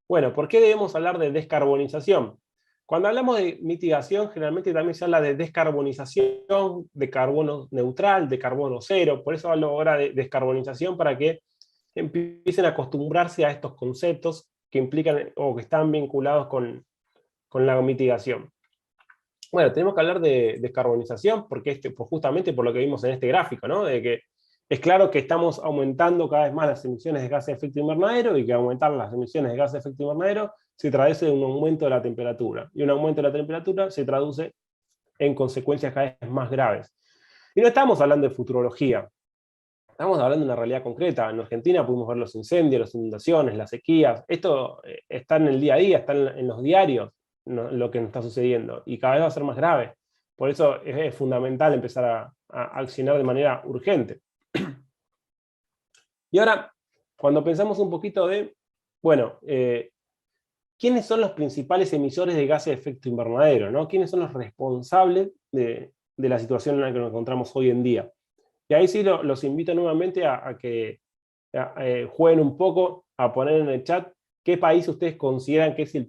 Bueno, ¿por qué debemos hablar de descarbonización? Cuando hablamos de mitigación, generalmente también se habla de descarbonización, de carbono neutral, de carbono cero. Por eso hablo ahora de descarbonización, para que empiecen a acostumbrarse a estos conceptos que implican o que están vinculados con la mitigación. Bueno, tenemos que hablar de descarbonización porque pues justamente por lo que vimos en este gráfico, ¿no? De que es claro que estamos aumentando cada vez más las emisiones de gases de efecto invernadero, y que aumentar las emisiones de gases de efecto invernadero se traduce en un aumento de la temperatura. Y un aumento de la temperatura se traduce en consecuencias cada vez más graves. Y no estamos hablando de futurología, estamos hablando de una realidad concreta. En Argentina pudimos ver los incendios, las inundaciones, las sequías. Esto está en el día a día, está en los diarios, ¿no? Lo que nos está sucediendo. Y cada vez va a ser más grave. Por eso es fundamental empezar a accionar de manera urgente. Y ahora, cuando pensamos un poquito de, bueno, ¿quiénes son los principales emisores de gases de efecto invernadero, ¿no? ¿Quiénes son los responsables de la situación en la que nos encontramos hoy en día? Y ahí sí los invito nuevamente a que jueguen un poco, a poner en el chat qué país ustedes consideran que es el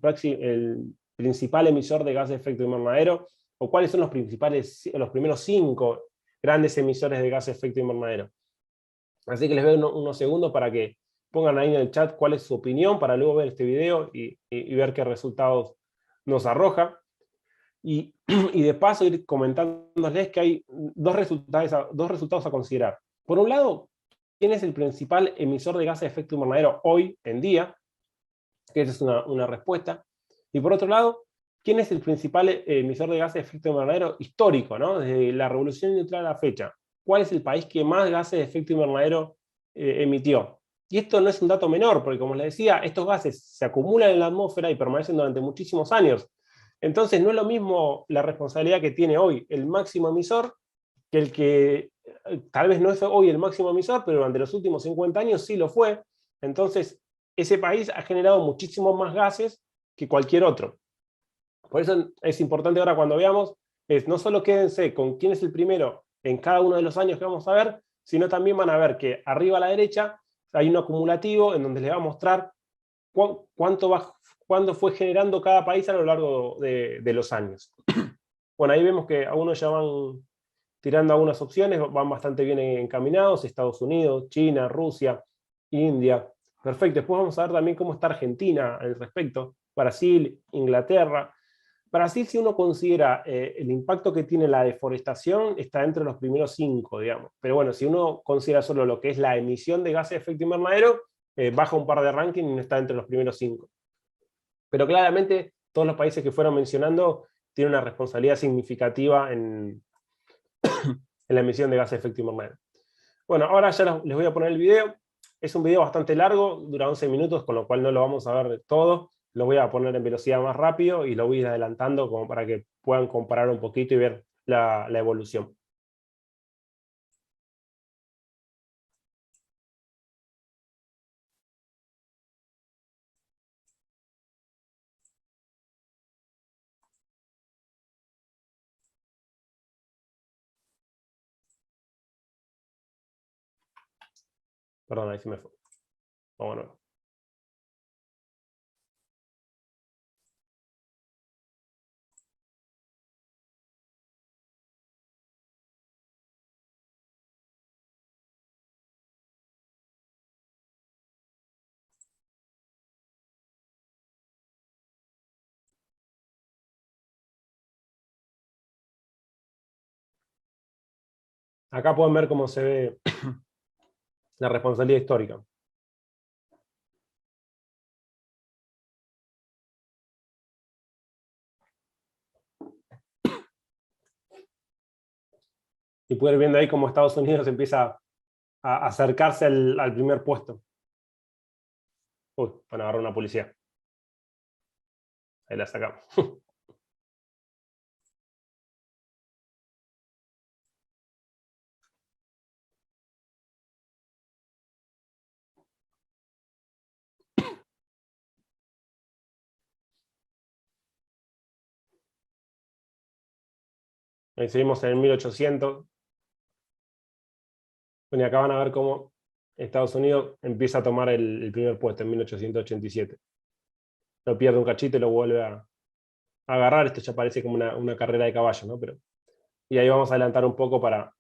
principal emisor de gases de efecto invernadero, o cuáles son los primeros 5 grandes emisores de gases de efecto invernadero. Así que les doy unos segundos para que pongan ahí en el chat cuál es su opinión, para luego ver este video y ver qué resultados nos arroja. Y, y de paso ir comentándoles que hay dos resultados a considerar. Por un lado, ¿quién es el principal emisor de gases de efecto invernadero hoy en día? Que esa es una respuesta. Y por otro lado, ¿quién es el principal emisor de gases de efecto invernadero histórico, ¿no? Desde la Revolución Industrial a la fecha? ¿Cuál es el país que más gases de efecto invernadero emitió? Y esto no es un dato menor, porque como les decía, estos gases se acumulan en la atmósfera y permanecen durante muchísimos años. Entonces no es lo mismo la responsabilidad que tiene hoy el máximo emisor que el que tal vez no es hoy el máximo emisor, pero durante los últimos 50 años sí lo fue. Entonces ese país ha generado muchísimos más gases que cualquier otro. Por eso es importante ahora, cuando veamos, no solo quédense con quién es el primero en cada uno de los años que vamos a ver, sino también van a ver que arriba a la derecha hay un acumulativo en donde les va a mostrar cuánto fue generando cada país a lo largo de los años. Bueno, ahí vemos que algunos ya van tirando algunas opciones, van bastante bien encaminados: Estados Unidos, China, Rusia, India. Perfecto. Después vamos a ver también cómo está Argentina al respecto, Brasil, Inglaterra. Brasil, si uno considera el impacto que tiene la deforestación, está entre los primeros 5, digamos. Pero bueno, si uno considera solo lo que es la emisión de gases de efecto invernadero, baja un par de ranking y no está entre los primeros 5. Pero claramente todos los países que fueron mencionando tienen una responsabilidad significativa en la emisión de gases de efecto invernadero. Bueno, ahora ya les voy a poner el video. Es un video bastante largo, dura 11 minutos, con lo cual no lo vamos a ver todo. Lo voy a poner en velocidad más rápido y lo voy a ir adelantando como para que puedan comparar un poquito y ver la evolución. Perdón, ahí se me fue. Vamos a ver. Acá pueden ver cómo se ve la responsabilidad histórica. Y pueden ir viendo ahí cómo Estados Unidos empieza a acercarse al primer puesto. Uy, van a agarrar una policía. Ahí la sacamos. Ahí seguimos en el 1800. Bueno, y acá van a ver cómo Estados Unidos empieza a tomar el primer puesto en 1887. lo pierde un cachito y lo vuelve a agarrar. Esto ya parece como una carrera de caballo, ¿no? Y ahí vamos a adelantar un poco para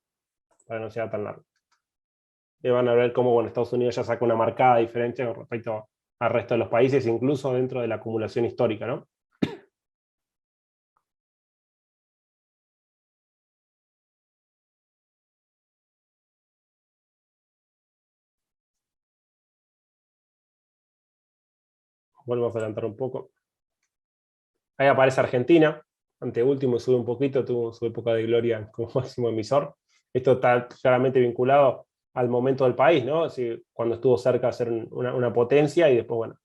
no sea tan largo. Y van a ver cómo, bueno, Estados Unidos ya saca una marcada diferencia con respecto al resto de los países, incluso dentro de la acumulación histórica, ¿no? Volvemos a adelantar un poco. Ahí aparece Argentina, anteúltimo, sube un poquito, tuvo su época de gloria como máximo emisor. Esto está claramente vinculado al momento del país, ¿no? Así, cuando estuvo cerca de ser una potencia y después, bueno,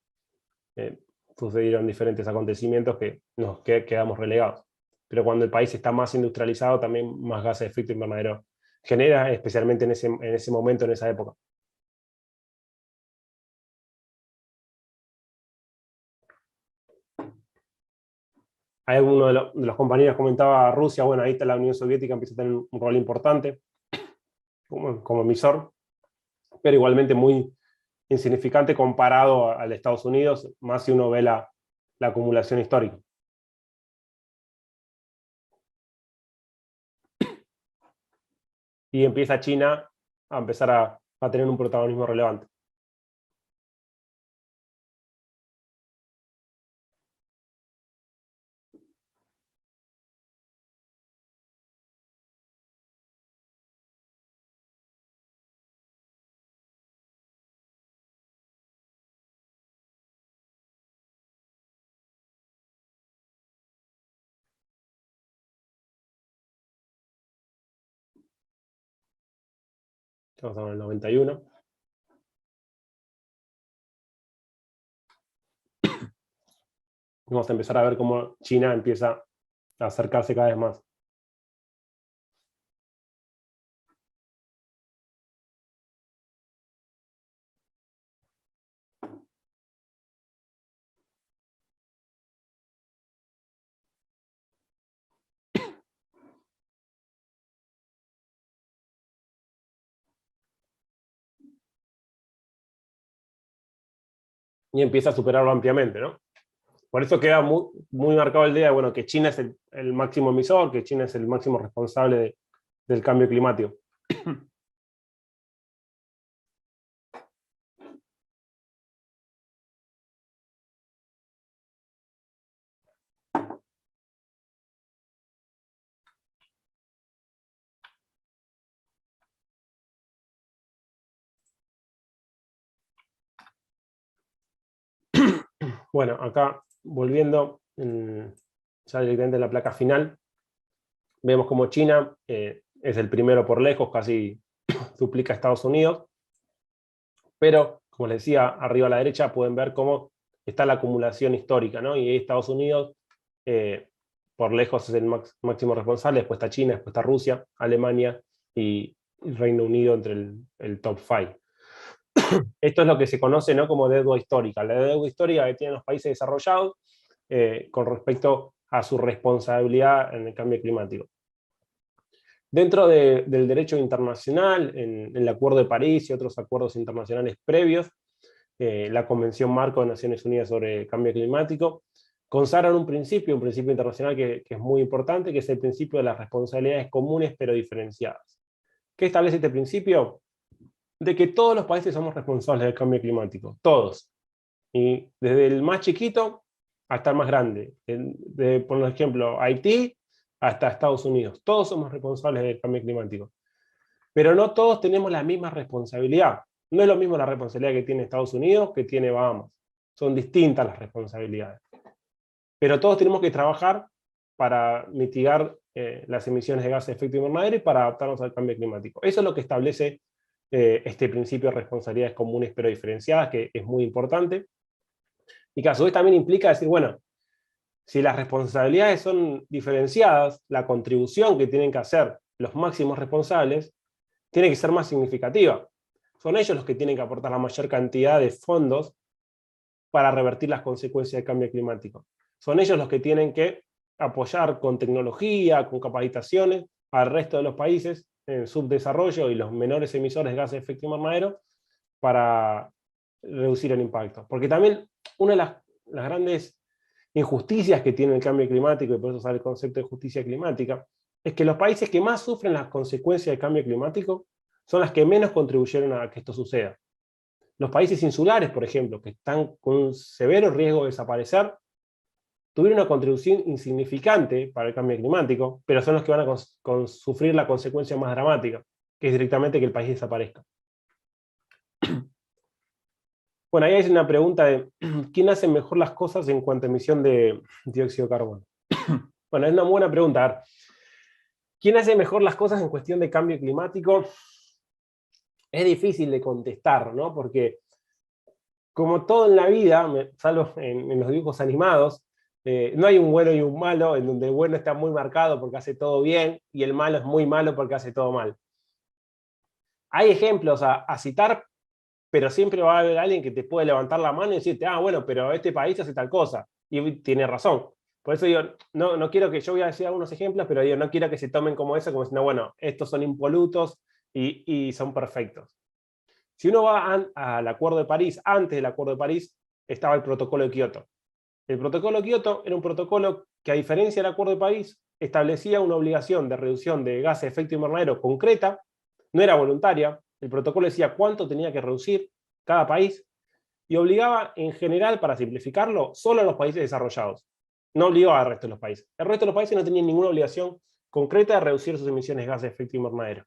eh, sucedieron diferentes acontecimientos que nos quedamos relegados. Pero cuando el país está más industrializado, también más gases de efecto invernadero genera, especialmente en ese momento, en esa época. Hay uno de los compañeros comentaba Rusia, bueno, ahí está la Unión Soviética, empieza a tener un rol importante como emisor, pero igualmente muy insignificante comparado al de Estados Unidos, más si uno ve la acumulación histórica. Y empieza China a empezar a tener un protagonismo relevante. Estamos en el 91. Vamos a empezar a ver cómo China empieza a acercarse cada vez más. Y empieza a superarlo ampliamente, ¿no? Por eso queda muy marcado el día de, bueno, que China es el máximo emisor, que China es el máximo responsable del cambio climático. Bueno, acá volviendo ya directamente a la placa final, vemos como China es el primero por lejos, casi duplica a Estados Unidos, pero como les decía, arriba a la derecha pueden ver cómo está la acumulación histórica, ¿no? Y Estados Unidos por lejos es el máximo responsable, después está China, después está Rusia, Alemania y Reino Unido entre el top 5. Esto es lo que se conoce, ¿no?, como deuda histórica. La deuda histórica que tienen los países desarrollados con respecto a su responsabilidad en el cambio climático. Dentro del derecho internacional, en el Acuerdo de París y otros acuerdos internacionales previos, la Convención Marco de Naciones Unidas sobre Cambio Climático, consagran un principio internacional que es muy importante, que es el principio de las responsabilidades comunes pero diferenciadas. ¿Qué establece este principio? De que todos los países somos responsables del cambio climático, todos. Y desde el más chiquito hasta el más grande. Por ejemplo, Haití hasta Estados Unidos. Todos somos responsables del cambio climático. Pero no todos tenemos la misma responsabilidad. No es lo mismo la responsabilidad que tiene Estados Unidos que tiene Bahamas. Son distintas las responsabilidades. Pero todos tenemos que trabajar para mitigar las emisiones de gases de efecto invernadero y para adaptarnos al cambio climático. Eso es lo que establece este principio de responsabilidades comunes pero diferenciadas, que es muy importante, y que a su vez también implica decir, bueno, si las responsabilidades son diferenciadas, la contribución que tienen que hacer los máximos responsables tiene que ser más significativa. Son ellos los que tienen que aportar la mayor cantidad de fondos para revertir las consecuencias del cambio climático. Son ellos los que tienen que apoyar con tecnología, con capacitaciones al resto de los países en subdesarrollo y los menores emisores de gases de efecto invernadero para reducir el impacto. Porque también una de las las grandes injusticias que tiene el cambio climático, y por eso sale el concepto de justicia climática, es que los países que más sufren las consecuencias del cambio climático son las que menos contribuyeron a que esto suceda. Los países insulares, por ejemplo, que están con un severo riesgo de desaparecer, tuvieron una contribución insignificante para el cambio climático, pero son los que van a sufrir la consecuencia más dramática, que es directamente que el país desaparezca. Bueno, ahí hay una pregunta de ¿quién hace mejor las cosas en cuanto a emisión de dióxido de carbono? Bueno, es una buena pregunta. A ver, ¿quién hace mejor las cosas en cuestión de cambio climático? Es difícil de contestar, ¿no? Porque como todo en la vida, salvo en los dibujos animados, no hay un bueno y un malo, en donde el bueno está muy marcado porque hace todo bien, y el malo es muy malo porque hace todo mal. Hay ejemplos a citar, pero siempre va a haber alguien que te puede levantar la mano y decirte, ah, bueno, pero este país hace tal cosa, y tiene razón. Por eso digo, no quiero que yo voy a decir algunos ejemplos, pero digo, no quiero que se tomen como eso, como diciendo, bueno, estos son impolutos y son perfectos. Si uno va al Acuerdo de París, antes del Acuerdo de París estaba el Protocolo de Kioto. El Protocolo de Kioto era un protocolo que, a diferencia del Acuerdo de París, establecía una obligación de reducción de gases de efecto invernadero concreta, no era voluntaria. El protocolo decía cuánto tenía que reducir cada país, y obligaba en general, para simplificarlo, solo a los países desarrollados. No obligaba al resto de los países. El resto de los países no tenían ninguna obligación concreta de reducir sus emisiones de gases de efecto invernadero.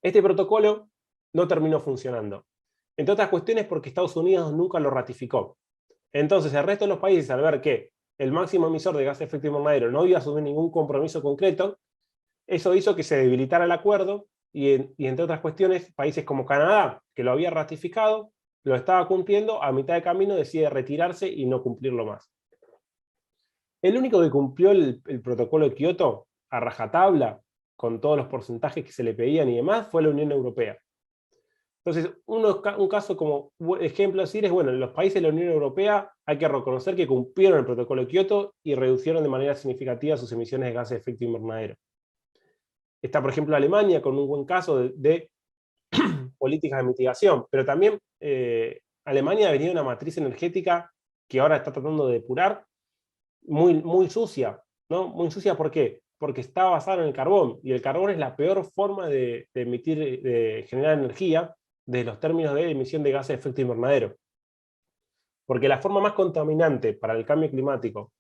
Este protocolo no terminó funcionando, entre otras cuestiones porque Estados Unidos nunca lo ratificó. Entonces el resto de los países, al ver que el máximo emisor de gases de efecto invernadero no iba a asumir ningún compromiso concreto, eso hizo que se debilitara el acuerdo, y entre otras cuestiones, países como Canadá, que lo había ratificado, lo estaba cumpliendo, a mitad de camino decide retirarse y no cumplirlo más. El único que cumplió el protocolo de Kioto a rajatabla, con todos los porcentajes que se le pedían y demás, fue la Unión Europea. Entonces, un caso como ejemplo a decir es, bueno, en los países de la Unión Europea hay que reconocer que cumplieron el protocolo de Kioto y reducieron de manera significativa sus emisiones de gases de efecto invernadero. Está, por ejemplo, Alemania con un buen caso de políticas de mitigación, pero también Alemania venía de una matriz energética que ahora está tratando de depurar, muy sucia, ¿no? Muy sucia, ¿por qué? Porque está basada en el carbón, y el carbón es la peor forma de generar energía desde los términos de emisión de gases de efecto invernadero. Porque la forma más contaminante para el cambio climático,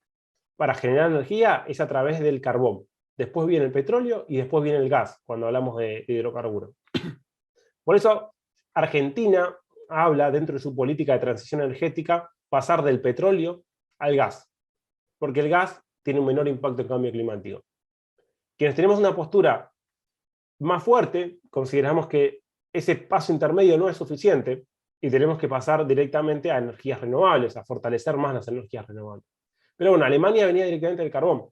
para generar energía, es a través del carbón. Después viene el petróleo y después viene el gas, cuando hablamos de hidrocarburos. Por eso, Argentina habla, dentro de su política de transición energética, pasar del petróleo al gas, porque el gas tiene un menor impacto en cambio climático. Quienes tenemos una postura más fuerte, consideramos que ese paso intermedio no es suficiente y tenemos que pasar directamente a energías renovables, a fortalecer más las energías renovables. Pero bueno, Alemania venía directamente del carbón.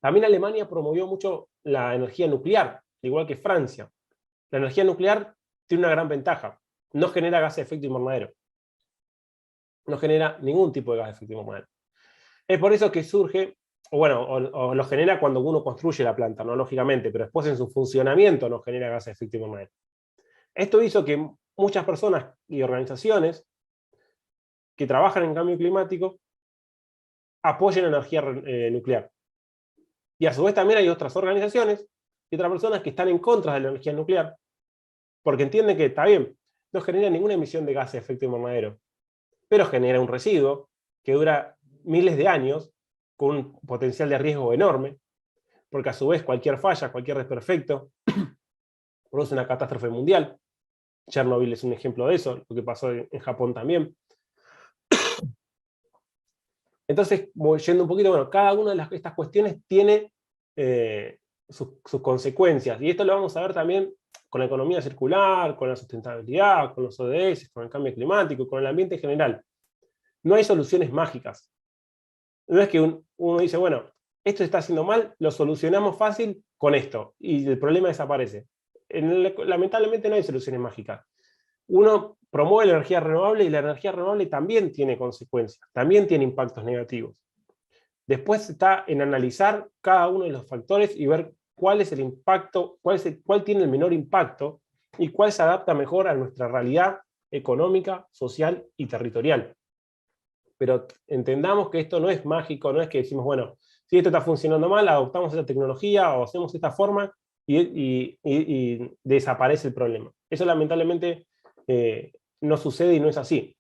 También Alemania promovió mucho la energía nuclear, igual que Francia. La energía nuclear tiene una gran ventaja: no genera gases de efecto invernadero. No genera ningún tipo de gas de efecto invernadero. Es por eso que surge, o lo genera cuando uno construye la planta, ¿no? Lógicamente, pero después en su funcionamiento no genera gases de efecto invernadero. Esto hizo que muchas personas y organizaciones que trabajan en cambio climático apoyen la energía nuclear. Y a su vez también hay otras organizaciones y otras personas que están en contra de la energía nuclear, porque entienden que está bien, no genera ninguna emisión de gases de efecto invernadero, pero genera un residuo que dura miles de años, con un potencial de riesgo enorme, porque a su vez cualquier falla, cualquier desperfecto, produce una catástrofe mundial. Chernobyl es un ejemplo de eso, lo que pasó en Japón también. Entonces, yendo un poquito, bueno, cada una de estas cuestiones tiene sus consecuencias, y esto lo vamos a ver también con la economía circular, con la sustentabilidad, con los ODS, con el cambio climático, con el ambiente en general. No hay soluciones mágicas. No es que uno dice, bueno, esto se está haciendo mal, lo solucionamos fácil con esto, y el problema desaparece. Lamentablemente no hay soluciones mágicas. Uno promueve la energía renovable, y la energía renovable también tiene consecuencias, también tiene impactos negativos. Después está en analizar cada uno de los factores y ver cuál es el impacto, cuál tiene el menor impacto y cuál se adapta mejor a nuestra realidad económica, social y territorial. Pero entendamos que esto no es mágico, no es que decimos, bueno, si esto está funcionando mal, adoptamos esta tecnología o hacemos esta forma y desaparece el problema. Eso lamentablemente no sucede y no es así.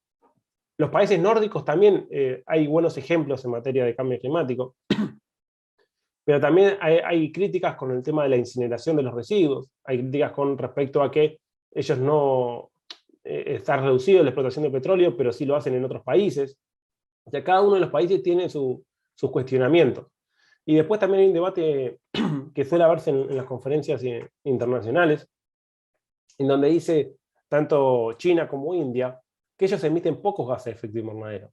Los países nórdicos también hay buenos ejemplos en materia de cambio climático, pero también hay críticas con el tema de la incineración de los residuos, hay críticas con respecto a que ellos no están reducidos la explotación de petróleo, pero sí lo hacen en otros países. O sea, cada uno de los países tiene sus cuestionamientos. Y después también hay un debate que suele verse en las conferencias internacionales, en donde dice tanto China como India que ellos emiten pocos gases de efecto invernadero,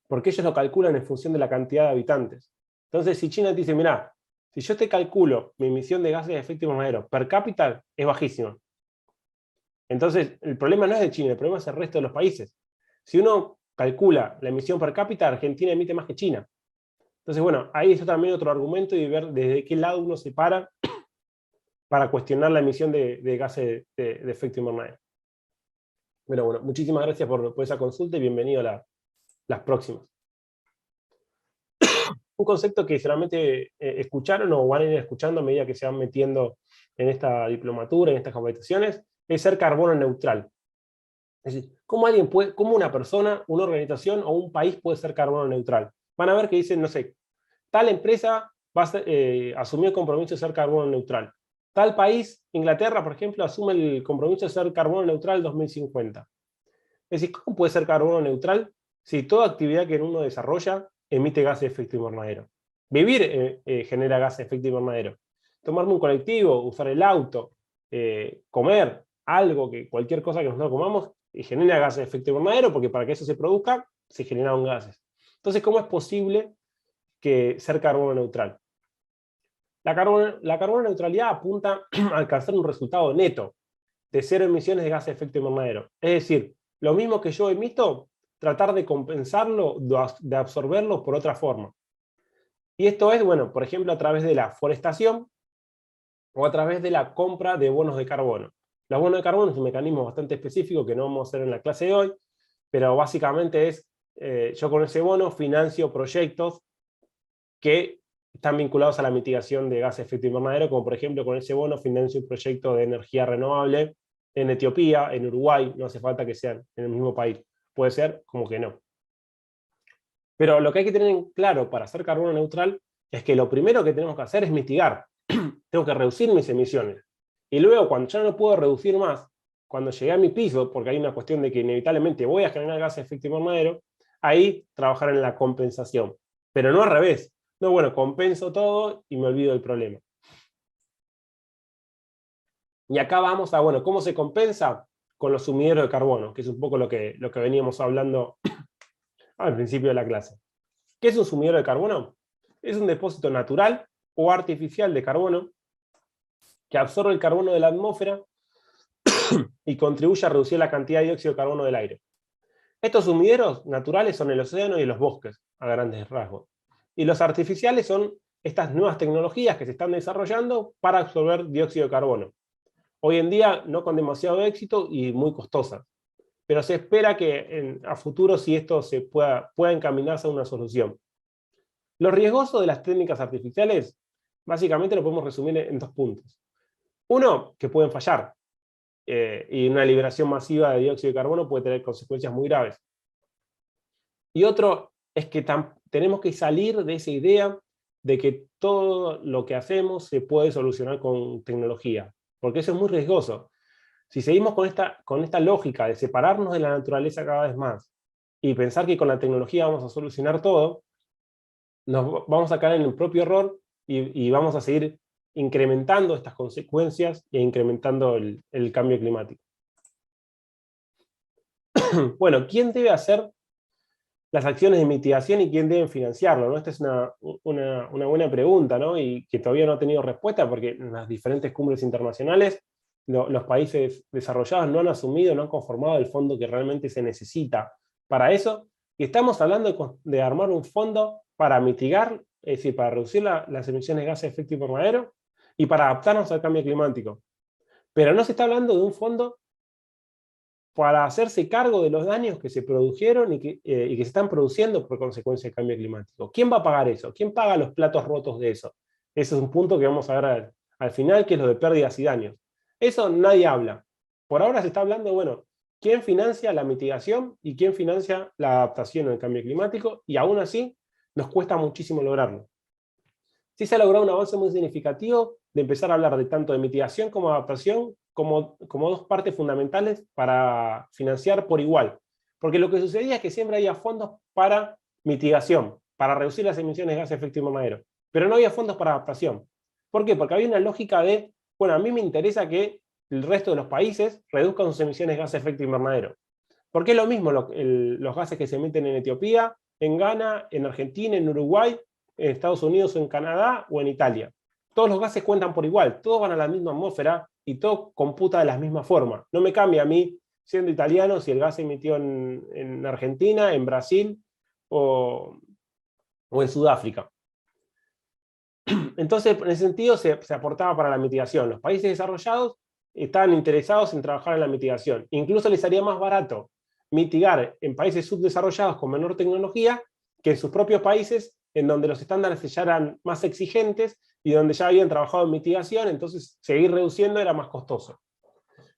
porque ellos lo calculan en función de la cantidad de habitantes. Entonces, si China te dice, mirá, si yo te calculo mi emisión de gases de efecto invernadero per cápita, es bajísima. Entonces, el problema no es de China, el problema es el resto de los países. Si uno calcula la emisión per cápita, Argentina emite más que China. Entonces, bueno, ahí está también otro argumento y ver desde qué lado uno se para cuestionar la emisión de gases de efecto invernadero. Bueno, muchísimas gracias por esa consulta y bienvenido a las próximas. Un concepto que seguramente escucharon o van a ir escuchando a medida que se van metiendo en esta diplomatura, en estas capacitaciones, es ser carbono neutral. Es decir, ¿cómo una persona, una organización o un país puede ser carbono neutral? Van a ver que dicen, no sé, tal empresa asumió el compromiso de ser carbono neutral. Tal país, Inglaterra, por ejemplo, asume el compromiso de ser carbono neutral 2050. Es decir, ¿cómo puede ser carbono neutral si toda actividad que uno desarrolla emite gases de efecto invernadero? Vivir genera gases de efecto invernadero. Tomarme un colectivo, usar el auto, comer algo, cualquier cosa que nosotros comamos, genera gases de efecto invernadero, porque para que eso se produzca, se generan gases. Entonces, ¿cómo es posible ser carbono neutral? La carbono neutralidad apunta a alcanzar un resultado neto de cero emisiones de gases de efecto invernadero. Es decir, lo mismo que yo emito, tratar de compensarlo, de absorberlo por otra forma. Y esto es, bueno, por ejemplo, a través de la forestación o a través de la compra de bonos de carbono. Los bonos de carbono es un mecanismo bastante específico que no vamos a hacer en la clase de hoy, pero básicamente es, yo con ese bono financio proyectos que están vinculados a la mitigación de gases de efecto invernadero, como por ejemplo con ese bono financio un proyecto de energía renovable en Etiopía, en Uruguay, no hace falta que sean en el mismo país, puede ser como que no. Pero lo que hay que tener en claro para ser carbono neutral es que lo primero que tenemos que hacer es mitigar, tengo que reducir mis emisiones. Y luego cuando ya no puedo reducir más, cuando llegué a mi piso, porque hay una cuestión de que inevitablemente voy a generar gases de efecto invernadero, ahí trabajar en la compensación. Pero no al revés. No, bueno, compenso todo y me olvido del problema. Y acá vamos a, bueno, ¿cómo se compensa? Con los sumideros de carbono, que es un poco lo que veníamos hablando al principio de la clase. ¿Qué es un sumidero de carbono? Es un depósito natural o artificial de carbono que absorbe el carbono de la atmósfera y contribuye a reducir la cantidad de dióxido de carbono del aire. Estos sumideros naturales son el océano y los bosques, a grandes rasgos. Y los artificiales son estas nuevas tecnologías que se están desarrollando para absorber dióxido de carbono. Hoy en día no con demasiado éxito y muy costosas. Pero se espera que a futuro si esto se pueda encaminarse a una solución. Lo riesgoso de las técnicas artificiales, básicamente lo podemos resumir en dos puntos. Uno, que pueden fallar. Y una liberación masiva de dióxido de carbono puede tener consecuencias muy graves. Y otro es que tenemos que salir de esa idea de que todo lo que hacemos se puede solucionar con tecnología, porque eso es muy riesgoso. Si seguimos con esta lógica de separarnos de la naturaleza cada vez más y pensar que con la tecnología vamos a solucionar todo, nos vamos a caer en el propio error y vamos a seguir incrementando estas consecuencias e incrementando el cambio climático. Bueno, ¿quién debe hacer las acciones de mitigación y quién debe financiarlo? ¿No? Esta es una buena pregunta, ¿no? Y que todavía no ha tenido respuesta porque en las diferentes cumbres internacionales los países desarrollados no han asumido, no han conformado el fondo que realmente se necesita para eso. Y estamos hablando de armar un fondo para mitigar, es decir, para reducir las emisiones de gases de efecto invernadero y para adaptarnos al cambio climático. Pero no se está hablando de un fondo para hacerse cargo de los daños que se produjeron y que se están produciendo por consecuencia del cambio climático. ¿Quién va a pagar eso? ¿Quién paga los platos rotos de eso? Ese es un punto que vamos a ver al final, que es lo de pérdidas y daños. Eso nadie habla. Por ahora se está hablando, bueno, ¿quién financia la mitigación y quién financia la adaptación al cambio climático? Y aún así, nos cuesta muchísimo lograrlo. Sí se ha logrado un avance muy significativo de empezar a hablar de tanto de mitigación como adaptación como dos partes fundamentales para financiar por igual. Porque lo que sucedía es que siempre había fondos para mitigación, para reducir las emisiones de gases de efecto invernadero, pero no había fondos para adaptación. ¿Por qué? Porque había una lógica de, bueno, a mí me interesa que el resto de los países reduzcan sus emisiones de gases de efecto invernadero. Porque es lo mismo los gases que se emiten en Etiopía, en Ghana, en Argentina, en Uruguay, en Estados Unidos, en Canadá o en Italia. Todos los gases cuentan por igual, todos van a la misma atmósfera y todo computa de la misma forma. No me cambia a mí, siendo italiano, si el gas se emitió en Argentina, en Brasil o en Sudáfrica. Entonces, en ese sentido, se aportaba para la mitigación. Los países desarrollados estaban interesados en trabajar en la mitigación. Incluso les haría más barato mitigar en países subdesarrollados con menor tecnología que en sus propios países, en donde los estándares ya eran más exigentes y donde ya habían trabajado en mitigación, entonces seguir reduciendo era más costoso.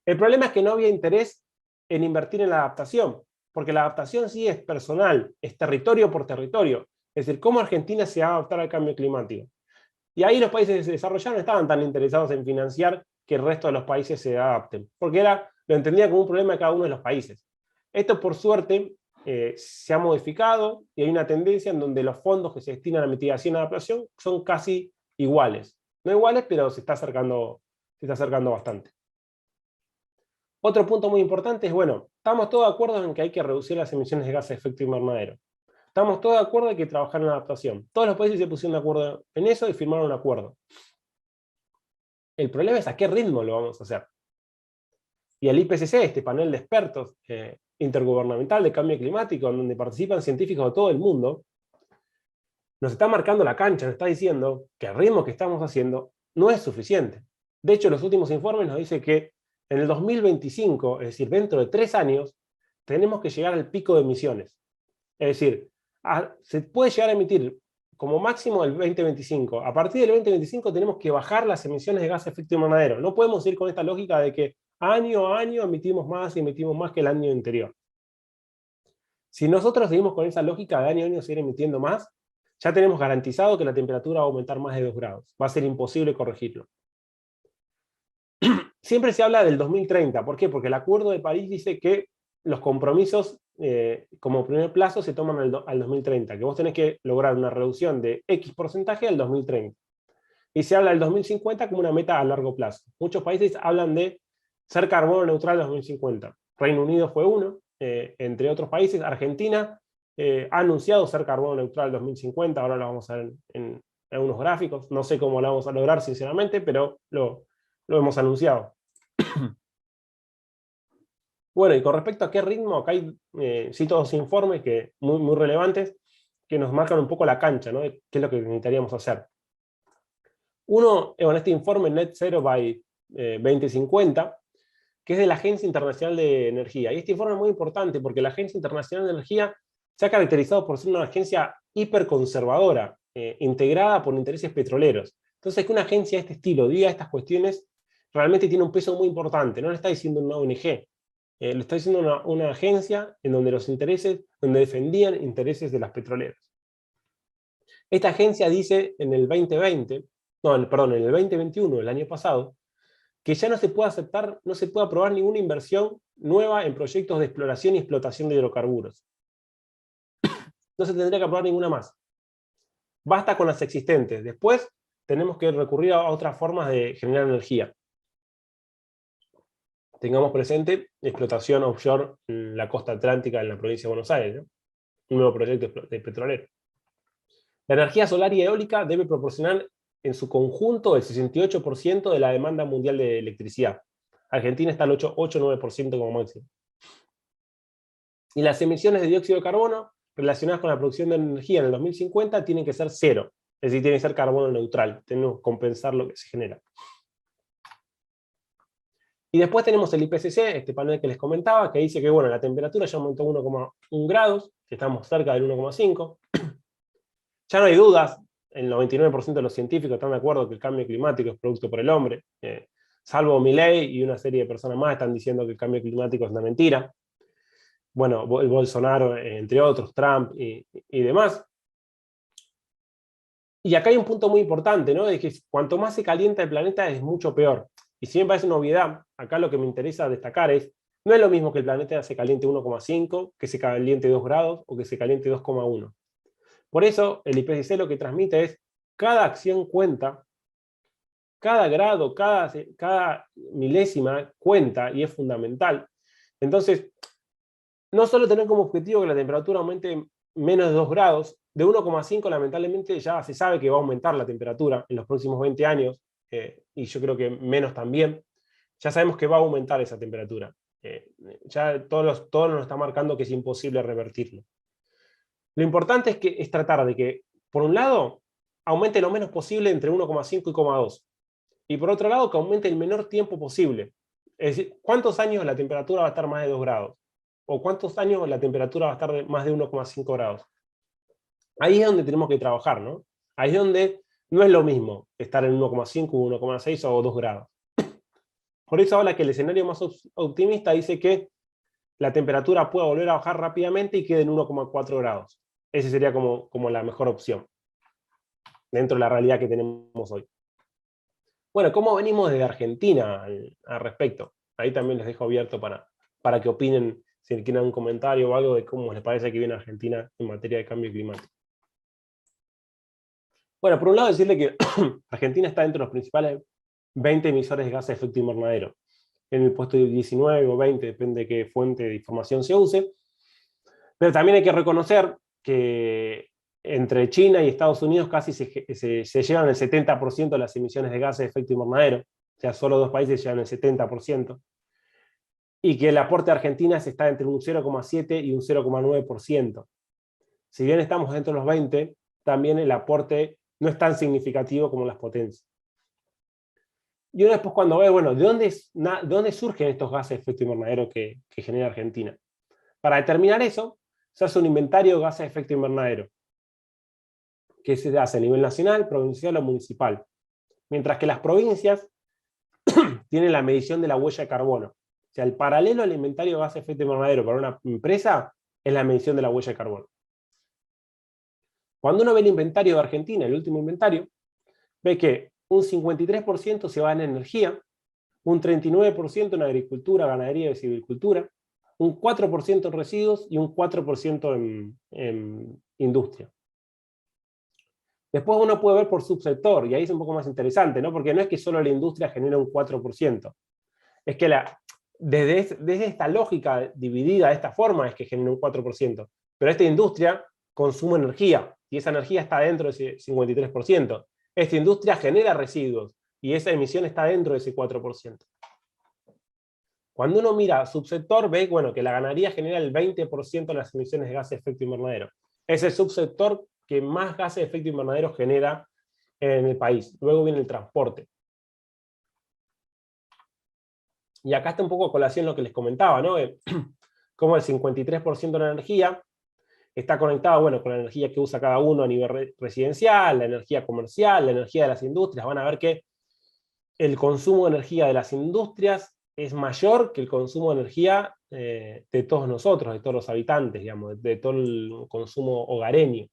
El problema es que no había interés en invertir en la adaptación, porque la adaptación sí es personal, es territorio por territorio. Es decir, cómo Argentina se va a adaptar al cambio climático. Y ahí los países desarrollados no estaban tan interesados en financiar que el resto de los países se adapten, porque lo entendían como un problema de cada uno de los países. Esto, por suerte, se ha modificado y hay una tendencia en donde los fondos que se destinan a mitigación y adaptación son casi iguales. No iguales, pero se está acercando bastante. Otro punto muy importante es, bueno, estamos todos de acuerdo en que hay que reducir las emisiones de gases de efecto invernadero. Estamos todos de acuerdo en que trabajar en la adaptación. Todos los países se pusieron de acuerdo en eso y firmaron un acuerdo. El problema es a qué ritmo lo vamos a hacer. Y el IPCC, este panel de expertos intergubernamental de cambio climático, en donde participan científicos de todo el mundo, nos está marcando la cancha, nos está diciendo que el ritmo que estamos haciendo no es suficiente. De hecho, los últimos informes nos dicen que en el 2025, es decir, dentro de 3 años, tenemos que llegar al pico de emisiones. Es decir, se puede llegar a emitir como máximo el 2025. A partir del 2025 tenemos que bajar las emisiones de gases de efecto invernadero. No podemos ir con esta lógica de que año a año emitimos más y emitimos más que el año anterior. Si nosotros seguimos con esa lógica de año a año seguir emitiendo más, ya tenemos garantizado que la temperatura va a aumentar más de 2 grados. Va a ser imposible corregirlo. Siempre se habla del 2030. ¿Por qué? Porque el Acuerdo de París dice que los compromisos como primer plazo se toman al 2030, que vos tenés que lograr una reducción de X porcentaje al 2030. Y se habla del 2050 como una meta a largo plazo. Muchos países hablan de ser carbono neutral en 2050. Reino Unido fue uno, entre otros países. Argentina ha anunciado ser carbono neutral en 2050, ahora lo vamos a ver en algunos gráficos. No sé cómo lo vamos a lograr, sinceramente, pero lo hemos anunciado. Bueno, y con respecto a qué ritmo, acá hay cito 2 informes muy, muy relevantes que nos marcan un poco la cancha, ¿no? De qué es lo que necesitaríamos hacer. Uno, en este informe Net Zero by 2050, que es de la Agencia Internacional de Energía. Y este informe es muy importante porque la Agencia Internacional de Energía se ha caracterizado por ser una agencia hiperconservadora, integrada por intereses petroleros. Entonces, que una agencia de este estilo diga estas cuestiones realmente tiene un peso muy importante. No lo está diciendo una ONG, lo está diciendo una agencia en donde donde defendían intereses de las petroleras. Esta agencia dice en el 2020, en el 2021, el año pasado, que ya no se puede aceptar, no se puede aprobar ninguna inversión nueva en proyectos de exploración y explotación de hidrocarburos. No se tendría que aprobar ninguna más. Basta con las existentes. Después tenemos que recurrir a otras formas de generar energía. Tengamos presente explotación offshore en la costa atlántica en la provincia de Buenos Aires, ¿no? Un nuevo proyecto de petrolero. La energía solar y eólica debe proporcionar en su conjunto el 68% de la demanda mundial de electricidad. Argentina está al 8-9% como máximo. Y las emisiones de dióxido de carbono relacionadas con la producción de energía en el 2050 tienen que ser 0. Es decir, tiene que ser carbono neutral. Tenemos que compensar lo que se genera. Y después tenemos el IPCC, este panel que les comentaba, que dice que bueno, la temperatura ya aumentó 1,1 grados, que estamos cerca del 1,5. Ya no hay dudas, el 99% de los científicos están de acuerdo que el cambio climático es producto por el hombre, salvo Milei y una serie de personas más están diciendo que el cambio climático es una mentira. Bueno, el Bolsonaro, entre otros, Trump y demás. Y acá hay un punto muy importante, ¿no? De que cuanto más se calienta el planeta es mucho peor. Y si bien parece una obviedad, acá lo que me interesa destacar es, no es lo mismo que el planeta se caliente 1,5, que se caliente 2 grados o que se caliente 2,1. Por eso el IPCC lo que transmite es, cada acción cuenta, cada grado, cada milésima cuenta y es fundamental. Entonces, no solo tener como objetivo que la temperatura aumente menos de 2 grados, de 1,5 lamentablemente ya se sabe que va a aumentar la temperatura en los próximos 20 años, y yo creo que menos también, ya sabemos que va a aumentar esa temperatura. Ya todos nos está marcando que es imposible revertirlo. Lo importante es tratar de que, por un lado, aumente lo menos posible entre 1,5 y 1,2. Y por otro lado, que aumente el menor tiempo posible. Es decir, ¿cuántos años la temperatura va a estar más de 2 grados? ¿O cuántos años la temperatura va a estar de más de 1,5 grados? Ahí es donde tenemos que trabajar, ¿no? Ahí es donde no es lo mismo estar en 1,5, 1,6 o 2 grados. Por eso habla que el escenario más optimista dice que la temperatura pueda volver a bajar rápidamente y quede en 1,4 grados. Esa sería como la mejor opción, dentro de la realidad que tenemos hoy. Bueno, ¿cómo venimos desde Argentina al respecto? Ahí también les dejo abierto para que opinen, si quieren un comentario o algo de cómo les parece que viene Argentina en materia de cambio climático. Bueno, por un lado decirle que Argentina está entre los principales 20 emisores de gases de efecto invernadero. En el puesto 19 o 20, depende de qué fuente de información se use. Pero también hay que reconocer que entre China y Estados Unidos casi se llevan el 70% de las emisiones de gases de efecto invernadero. O sea, solo dos países llevan el 70%. Y que el aporte de Argentina está entre un 0,7 y un 0,9%. Si bien estamos dentro de los 20, también el aporte no es tan significativo como las potencias. Y uno después cuando ve, bueno, ¿de dónde surgen estos gases de efecto invernadero que genera Argentina? Para determinar eso, se hace un inventario de gases de efecto invernadero, que se hace a nivel nacional, provincial o municipal. Mientras que las provincias tienen la medición de la huella de carbono. O sea, el paralelo al inventario de gases de efecto invernadero para una empresa es la medición de la huella de carbono. Cuando uno ve el inventario de Argentina, el último inventario, ve que un 53% se va en energía, un 39% en agricultura, ganadería y silvicultura, un 4% en residuos y un 4% en industria. Después uno puede ver por subsector, y ahí es un poco más interesante, ¿no? Porque no es que solo la industria genera un 4%. Es que desde esta lógica dividida de esta forma es que genera un 4%. Pero esta industria consume energía, y esa energía está dentro de ese 53%. Esta industria genera residuos, y esa emisión está dentro de ese 4%. Cuando uno mira subsector, ve bueno, que la ganadería genera el 20% de las emisiones de gases de efecto invernadero. Es el subsector que más gases de efecto invernadero genera en el país. Luego viene el transporte. Y acá está un poco a colación lo que les comentaba, ¿no? Cómo el 53% de la energía está conectada, bueno, con la energía que usa cada uno a nivel residencial, la energía comercial, la energía de las industrias. Van a ver que el consumo de energía de las industrias es mayor que el consumo de energía de todos nosotros, de todos los habitantes, digamos, de todo el consumo hogareño.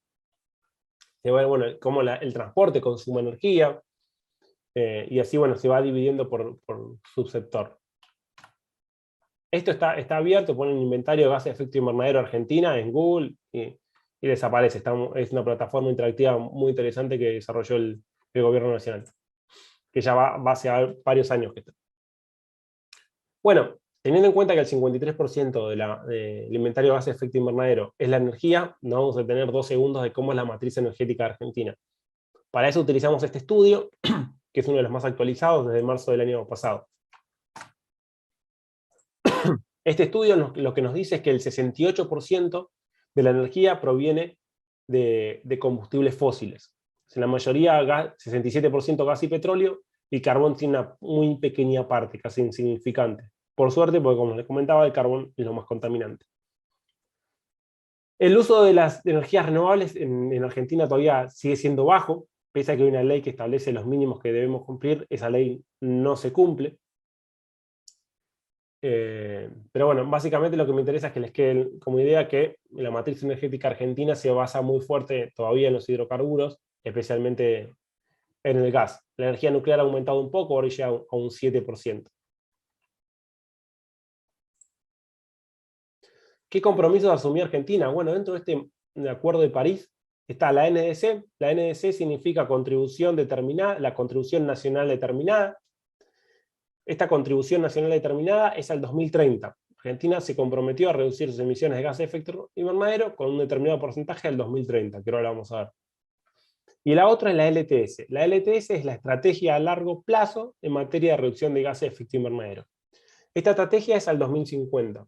Bueno, como el transporte consume energía, y así, bueno, se va dividiendo por subsector. Esto está abierto, ponen inventario de gases de efecto invernadero Argentina en Google y desaparece. Es una plataforma interactiva muy interesante que desarrolló el gobierno nacional, que ya va hace varios años que está. Bueno, teniendo en cuenta que el 53% del inventario de gases de efecto invernadero es la energía, nos vamos a tener 2 segundos de cómo es la matriz energética de Argentina. Para eso utilizamos este estudio, que es uno de los más actualizados desde marzo del año pasado. Este estudio lo que nos dice es que el 68% de la energía proviene de combustibles fósiles. En la mayoría 67% gas y petróleo, y carbón tiene una muy pequeña parte, casi insignificante. Por suerte, porque como les comentaba, el carbón es lo más contaminante. El uso de las energías renovables en Argentina todavía sigue siendo bajo, pese a que hay una ley que establece los mínimos que debemos cumplir, esa ley no se cumple. Pero bueno, básicamente lo que me interesa es que les quede como idea que la matriz energética argentina se basa muy fuerte todavía en los hidrocarburos, especialmente en el gas. La energía nuclear ha aumentado un poco, ahora llega a un 7%. ¿Qué compromisos asumió Argentina? Bueno, dentro de este Acuerdo de París está la NDC. La NDC significa contribución determinada, la contribución nacional determinada. Esta contribución nacional determinada es al 2030. Argentina se comprometió a reducir sus emisiones de gases de efecto invernadero con un determinado porcentaje al 2030, que ahora lo vamos a ver. Y la otra es la LTS. La LTS es la estrategia a largo plazo en materia de reducción de gases de efecto invernadero. Esta estrategia es al 2050.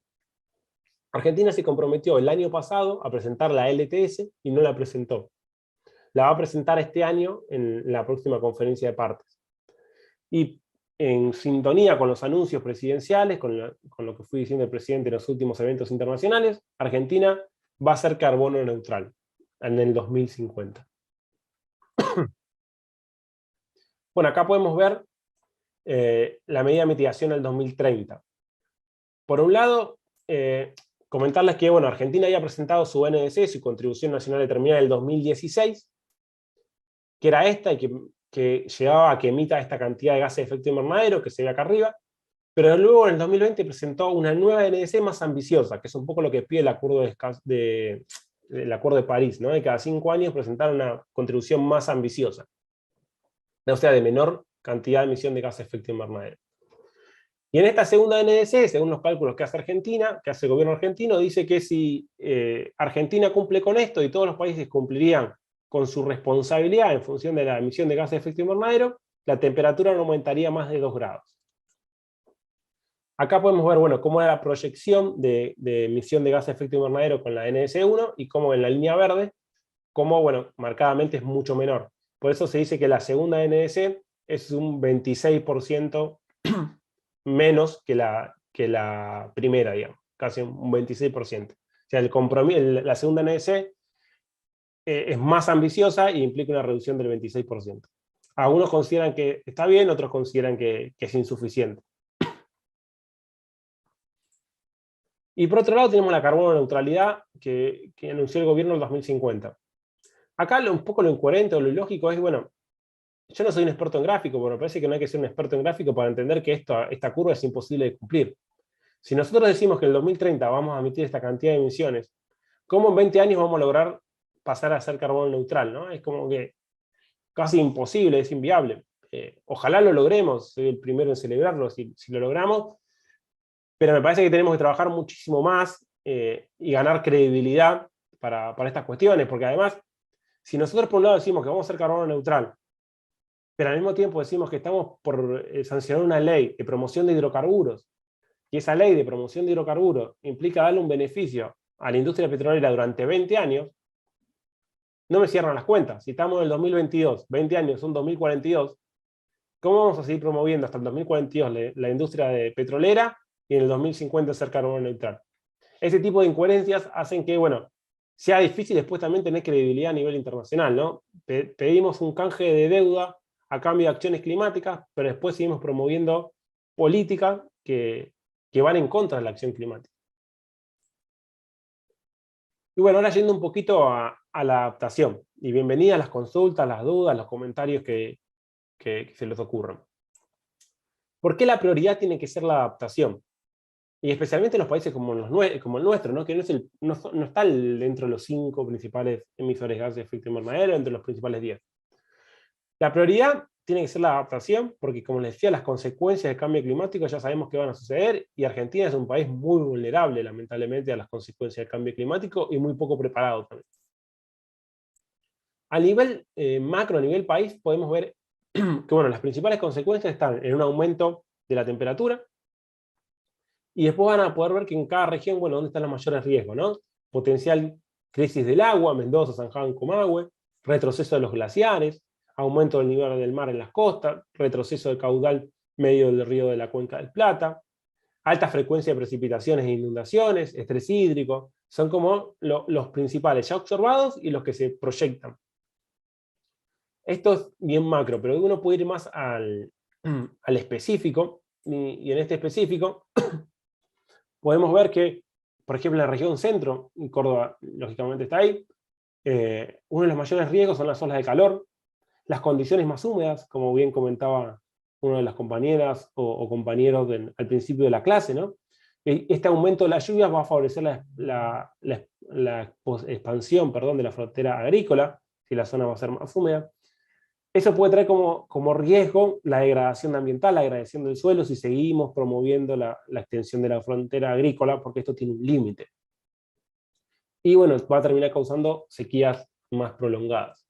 Argentina se comprometió el año pasado a presentar la LTS y no la presentó. La va a presentar este año en la próxima conferencia de partes. Y en sintonía con los anuncios presidenciales, con lo que fui diciendo el presidente en los últimos eventos internacionales, Argentina va a ser carbono neutral en el 2050. Bueno, acá podemos ver la medida de mitigación al 2030. Por un lado, comentarles que bueno, Argentina había presentado su NDC, su Contribución Nacional Determinada, en el 2016, que era esta y que llegaba a que emita esta cantidad de gases de efecto invernadero que se ve acá arriba, pero luego en el 2020 presentó una nueva NDC más ambiciosa, que es un poco lo que pide el Acuerdo de París, ¿no? De cada 5 años presentar una contribución más ambiciosa, o sea, de menor cantidad de emisión de gases de efecto invernadero. Y en esta segunda NDC, según los cálculos que hace Argentina, que hace el gobierno argentino, dice que si Argentina cumple con esto y todos los países cumplirían con su responsabilidad en función de la emisión de gases de efecto invernadero, la temperatura no aumentaría más de 2 grados. Acá podemos ver, bueno, cómo era la proyección de emisión de gases de efecto invernadero con la NDC1 y cómo en la línea verde, cómo, bueno, marcadamente es mucho menor. Por eso se dice que la segunda NDC es un 26% menos que la primera, digamos, casi un 26%. O sea, la segunda NDC es más ambiciosa e implica una reducción del 26%. Algunos consideran que está bien, otros consideran que es insuficiente. Y por otro lado tenemos la carbono neutralidad que anunció el gobierno en el 2050. Acá un poco lo incoherente o lo ilógico es, bueno, yo no soy un experto en gráfico, pero me parece que no hay que ser un experto en gráfico para entender que esta curva es imposible de cumplir. Si nosotros decimos que en el 2030 vamos a emitir esta cantidad de emisiones, ¿cómo en 20 años vamos a lograr pasar a ser carbono neutral, ¿no? Es como que casi imposible, es inviable. Ojalá lo logremos, soy el primero en celebrarlo si lo logramos, pero me parece que tenemos que trabajar muchísimo más y ganar credibilidad para estas cuestiones, porque además, si nosotros por un lado decimos que vamos a ser carbono neutral, pero al mismo tiempo decimos que estamos por sancionar una ley de promoción de hidrocarburos, y esa ley de promoción de hidrocarburos implica darle un beneficio a la industria petrolera durante 20 años, no me cierran las cuentas. Si estamos en el 2022, 20 años son 2042, ¿cómo vamos a seguir promoviendo hasta el 2042 la industria petrolera y en el 2050 ser carbono neutral? Ese tipo de incoherencias hacen que, bueno, sea difícil después también tener credibilidad a nivel internacional, ¿no? Pedimos un canje de deuda a cambio de acciones climáticas, pero después seguimos promoviendo políticas que van en contra de la acción climática. Y bueno, ahora yendo un poquito a la adaptación. Y bienvenida a las consultas, las dudas, los comentarios que se les ocurran. ¿Por qué la prioridad tiene que ser la adaptación? Y especialmente en los países como el nuestro, ¿no? Que no está dentro de los 5 principales emisores de gases de efecto invernadero, entre los principales 10. La prioridad tiene que ser la adaptación, porque como les decía, las consecuencias del cambio climático ya sabemos que van a suceder, y Argentina es un país muy vulnerable, lamentablemente, a las consecuencias del cambio climático, y muy poco preparado también. A nivel macro, a nivel país, podemos ver que bueno, las principales consecuencias están en un aumento de la temperatura, y después van a poder ver que en cada región, bueno, dónde están los mayores riesgos, ¿no? Potencial crisis del agua, Mendoza, San Juan, Comahue, retroceso de los glaciares, aumento del nivel del mar en las costas, retroceso del caudal medio del río de la Cuenca del Plata, alta frecuencia de precipitaciones e inundaciones, estrés hídrico, son como los principales ya observados y los que se proyectan. Esto es bien macro, pero uno puede ir más al específico, y en este específico podemos ver que, por ejemplo, en la región centro, y Córdoba lógicamente está ahí, uno de los mayores riesgos son las olas de calor, las condiciones más húmedas, como bien comentaba una de las compañeras o compañeros al principio de la clase, ¿no? Este aumento de las lluvias va a favorecer la expansión, perdón, de la frontera agrícola, si la zona va a ser más húmeda. Eso puede traer como riesgo la degradación ambiental, la degradación del suelo, si seguimos promoviendo la extensión de la frontera agrícola, porque esto tiene un límite. Y bueno, va a terminar causando sequías más prolongadas.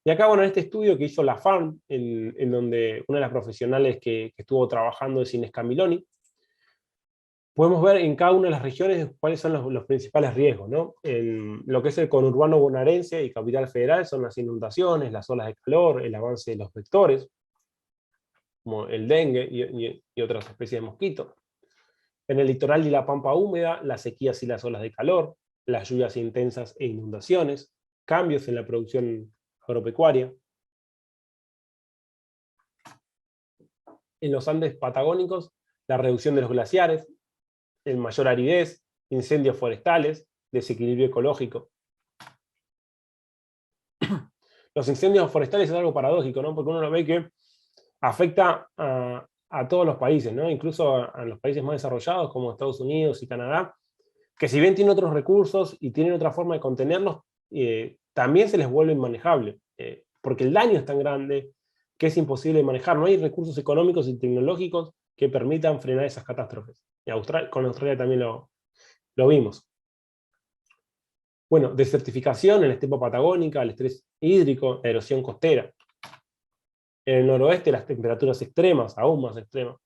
Y acá, bueno, en este estudio que hizo la FARM, en donde una de las profesionales que estuvo trabajando es Inés Camiloni, podemos ver en cada una de las regiones cuáles son los principales riesgos, ¿no? En lo que es el conurbano bonaerense y Capital Federal son las inundaciones, las olas de calor, el avance de los vectores, como el dengue y otras especies de mosquitos. En el litoral y la pampa húmeda, las sequías y las olas de calor, las lluvias intensas e inundaciones, cambios en la producción agropecuaria. En los Andes patagónicos, la reducción de los glaciares, el mayor aridez, incendios forestales, desequilibrio ecológico. Los incendios forestales es algo paradójico, ¿no? Porque uno lo ve que afecta a todos los países, ¿no? Incluso a los países más desarrollados como Estados Unidos y Canadá, que si bien tienen otros recursos y tienen otra forma de contenerlos, también se les vuelve inmanejable, porque el daño es tan grande que es imposible de manejar. No hay recursos económicos y tecnológicos que permitan frenar esas catástrofes. Y con Australia también lo vimos. Bueno, desertificación en la estepa patagónica, el estrés hídrico, la erosión costera. En el noroeste, las temperaturas extremas, aún más extremas.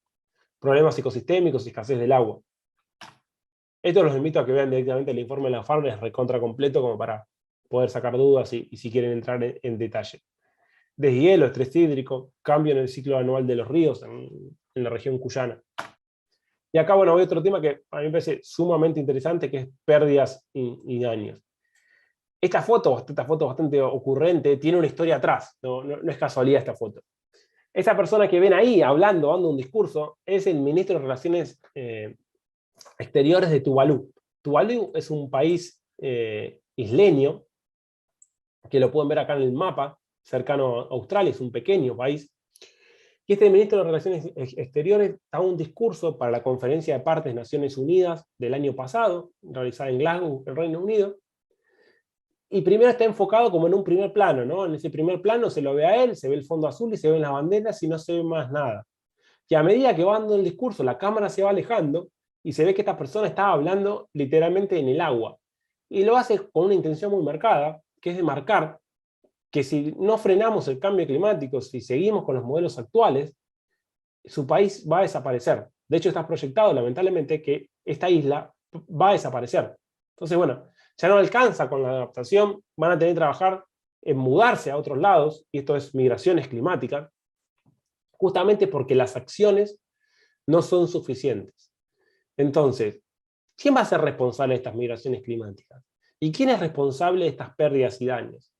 Problemas ecosistémicos y escasez del agua. Esto los invito a que vean directamente el informe de la FARM, es recontra completo como para poder sacar dudas y si quieren entrar en detalle. Deshielo, estrés hídrico, cambio en el ciclo anual de los ríos en la región cuyana. Y acá, bueno, hay otro tema que a mí me parece sumamente interesante, que es pérdidas y daños. Esta foto bastante ocurrente tiene una historia atrás, no es casualidad esta foto. Esa persona que ven ahí hablando, dando un discurso, es el ministro de Relaciones Exteriores de Tuvalu. Tuvalu es un país isleño, que lo pueden ver acá en el mapa, cercano a Australia, es un pequeño país. Y este ministro de Relaciones Exteriores da un discurso para la Conferencia de Partes de Naciones Unidas del año pasado, realizada en Glasgow, el Reino Unido. Y primero está enfocado como en un primer plano, ¿no? En ese primer plano se lo ve a él, se ve el fondo azul y se ven las banderas y no se ve más nada. Y a medida que va dando el discurso, la cámara se va alejando y se ve que esta persona está hablando literalmente en el agua. Y lo hace con una intención muy marcada, que es de marcar que si no frenamos el cambio climático, si seguimos con los modelos actuales, su país va a desaparecer. De hecho, está proyectado, lamentablemente, que esta isla va a desaparecer. Entonces, bueno, ya no alcanza con la adaptación, van a tener que trabajar en mudarse a otros lados, y esto es migraciones climáticas, justamente porque las acciones no son suficientes. Entonces, ¿quién va a ser responsable de estas migraciones climáticas? ¿Y quién es responsable de estas pérdidas y daños?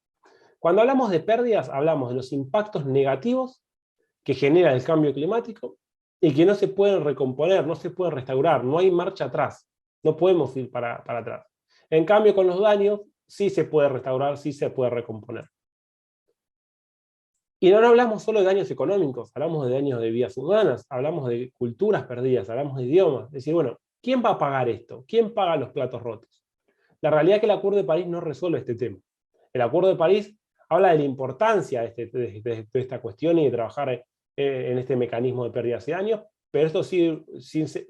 Cuando hablamos de pérdidas, hablamos de los impactos negativos que genera el cambio climático y que no se pueden recomponer, no se pueden restaurar, no hay marcha atrás, no podemos ir para atrás. En cambio, con los daños sí se puede restaurar, sí se puede recomponer. Y no hablamos solo de daños económicos, hablamos de daños de vidas humanas, hablamos de culturas perdidas, hablamos de idiomas. Es decir, bueno, ¿quién va a pagar esto? ¿Quién paga los platos rotos? La realidad es que el Acuerdo de París no resuelve este tema. El Acuerdo de París habla de la importancia de esta cuestión y de trabajar en este mecanismo de pérdidas y daños, pero esto sigue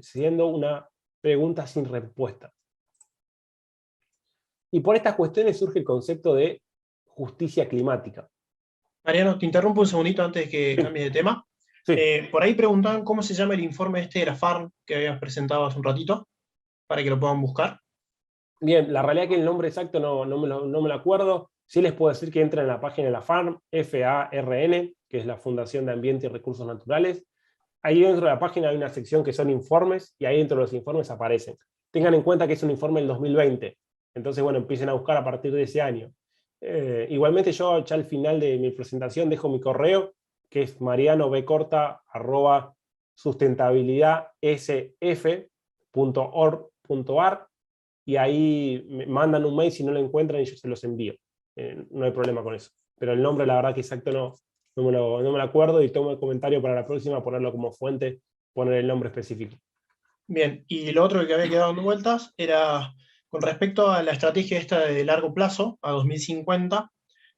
siendo una pregunta sin respuesta. Y por estas cuestiones surge el concepto de justicia climática. Mariano, te interrumpo un segundito antes de que cambies de tema. Sí. Por ahí preguntaban cómo se llama el informe este de la FARM que habías presentado hace un ratito, para que lo puedan buscar. Bien, la realidad es que el nombre exacto no me lo acuerdo. Sí les puedo decir que entren en la página de la FARN, FARN, que es la Fundación de Ambiente y Recursos Naturales. Ahí dentro de la página hay una sección que son informes, y ahí dentro de los informes aparecen. Tengan en cuenta que es un informe del 2020, entonces, bueno, empiecen a buscar a partir de ese año. Igualmente yo ya al final de mi presentación dejo mi correo, que es marianobcorta@sustentabilidadsf.org.ar, y ahí me mandan un mail si no lo encuentran y yo se los envío. No hay problema con eso. Pero el nombre, la verdad que exacto no me lo acuerdo, y tomo el comentario para la próxima, ponerlo como fuente, poner el nombre específico. Bien, y lo otro que había quedado dando vueltas era con respecto a la estrategia esta de largo plazo, a 2050,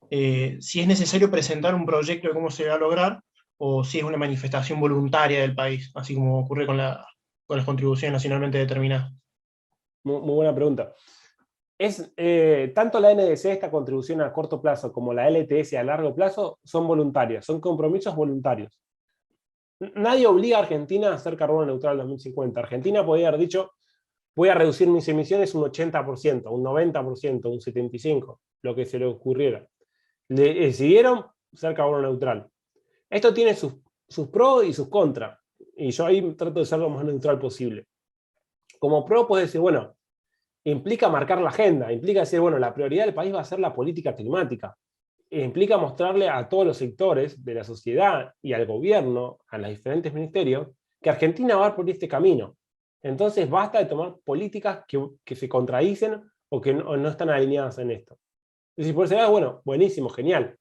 si es necesario presentar un proyecto de cómo se va a lograr, o si es una manifestación voluntaria del país, así como ocurre con las contribuciones nacionalmente determinadas. Muy buena pregunta. Tanto la NDC, esta contribución a corto plazo, como la LTS a largo plazo, son voluntarias, son compromisos voluntarios. Nadie obliga a Argentina a ser carbono neutral en 2050. Argentina podría haber dicho, voy a reducir mis emisiones un 80%, un 90%, un 75%, lo que se le ocurriera. Decidieron ser carbono neutral. Esto tiene sus pros y sus contras, y yo ahí trato de ser lo más neutral posible. Como pro puedes decir, bueno, implica marcar la agenda, implica decir, bueno, la prioridad del país va a ser la política climática. Implica mostrarle a todos los sectores de la sociedad y al gobierno, a los diferentes ministerios, que Argentina va por este camino. Entonces basta de tomar políticas que se contradicen o que no están alineadas en esto. Es decir, por ese lado, bueno, buenísimo, genial.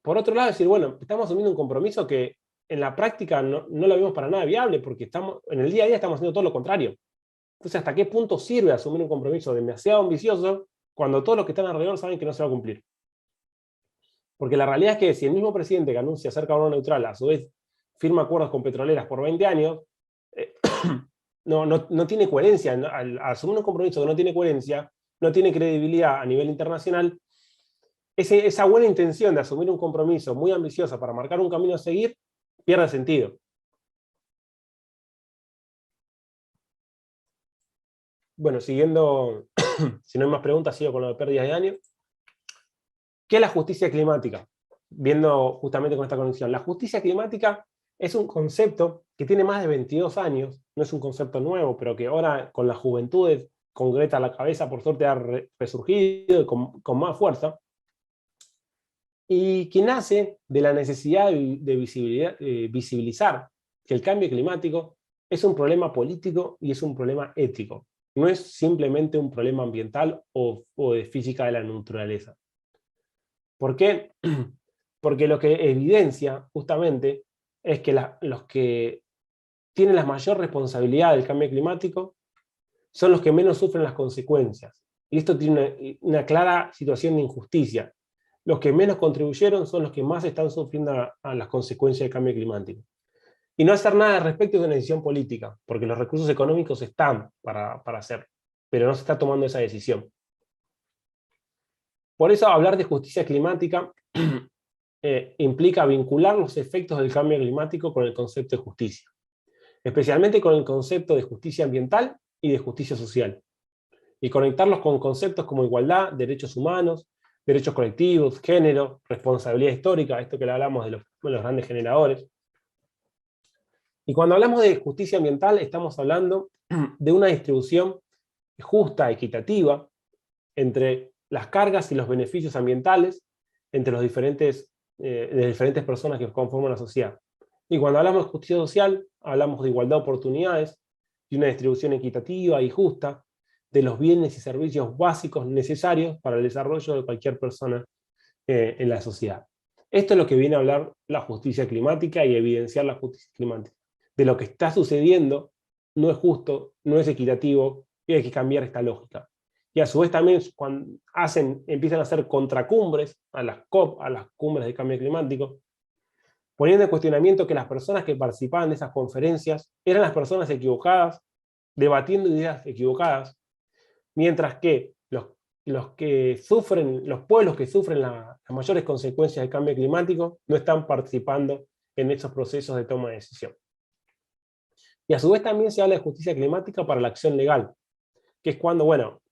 Por otro lado, decir, bueno, estamos asumiendo un compromiso que en la práctica no lo vemos para nada viable, porque en el día a día estamos haciendo todo lo contrario. Entonces, ¿hasta qué punto sirve asumir un compromiso demasiado ambicioso cuando todos los que están alrededor saben que no se va a cumplir? Porque la realidad es que si el mismo presidente que anuncia ser carbono neutral, a su vez firma acuerdos con petroleras por 20 años, no tiene coherencia. Al asumir un compromiso que no tiene coherencia, no tiene credibilidad a nivel internacional, esa buena intención de asumir un compromiso muy ambicioso para marcar un camino a seguir, pierde sentido. Bueno, siguiendo, si no hay más preguntas, sigo con lo de pérdidas de año. ¿Qué es la justicia climática? Viendo justamente con esta conexión. La justicia climática es un concepto que tiene más de 22 años, no es un concepto nuevo, pero que ahora con la juventud con Greta a la cabeza, por suerte ha resurgido con más fuerza, y que nace de la necesidad de visibilizar que el cambio climático es un problema político y es un problema ético. No es simplemente un problema ambiental o de física de la naturaleza. ¿Por qué? Porque lo que evidencia justamente es que los que tienen la mayor responsabilidad del cambio climático son los que menos sufren las consecuencias. Y esto tiene una clara situación de injusticia. Los que menos contribuyeron son los que más están sufriendo a las consecuencias del cambio climático. Y no hacer nada al respecto es una decisión política, porque los recursos económicos están para hacer, pero no se está tomando esa decisión. Por eso hablar de justicia climática implica vincular los efectos del cambio climático con el concepto de justicia, especialmente con el concepto de justicia ambiental y de justicia social, y conectarlos con conceptos como igualdad, derechos humanos, derechos colectivos, género, responsabilidad histórica, esto que le hablamos de los grandes generadores. Y cuando hablamos de justicia ambiental, estamos hablando de una distribución justa, equitativa, entre las cargas y los beneficios ambientales, entre las diferentes personas que conforman la sociedad. Y cuando hablamos de justicia social, hablamos de igualdad de oportunidades, de una distribución equitativa y justa de los bienes y servicios básicos necesarios para el desarrollo de cualquier persona en la sociedad. Esto es lo que viene a hablar la justicia climática y evidenciar la justicia climática. De lo que está sucediendo no es justo, no es equitativo, y hay que cambiar esta lógica. Y a su vez también cuando empiezan a hacer contracumbres a las COP, a las cumbres de cambio climático, poniendo en cuestionamiento que las personas que participaban de esas conferencias eran las personas equivocadas, debatiendo ideas equivocadas, mientras que los pueblos que sufren las mayores consecuencias del cambio climático no están participando en esos procesos de toma de decisión. Y a su vez también se habla de justicia climática para la acción legal, que es cuando, bueno,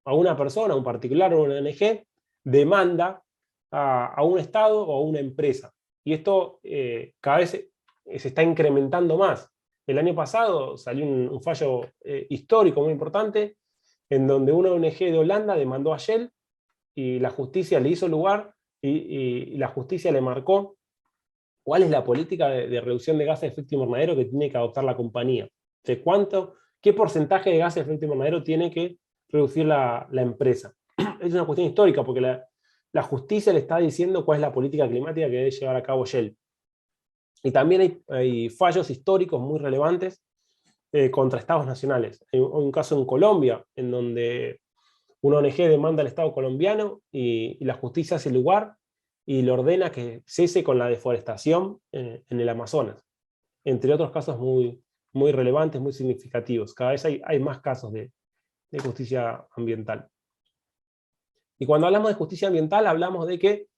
a una persona, a un particular o una ONG, demanda a un Estado o a una empresa. Y esto cada vez se está incrementando más. El año pasado salió un fallo histórico muy importante, en donde una ONG de Holanda demandó a Shell, y la justicia le hizo lugar, y la justicia le marcó cuál es la política de reducción de gases de efecto invernadero que tiene que adoptar la compañía. De qué porcentaje de gases de efecto invernadero tiene que reducir la empresa. Es una cuestión histórica, porque la justicia le está diciendo cuál es la política climática que debe llevar a cabo Shell. Y también hay fallos históricos muy relevantes contra estados nacionales. Hay un caso en Colombia, en donde una ONG demanda al Estado colombiano y la justicia hace lugar y le ordena que cese con la deforestación en el Amazonas. Entre otros casos muy, muy relevantes, muy significativos. Cada vez hay más casos de justicia ambiental. Y cuando hablamos de justicia ambiental, hablamos de que,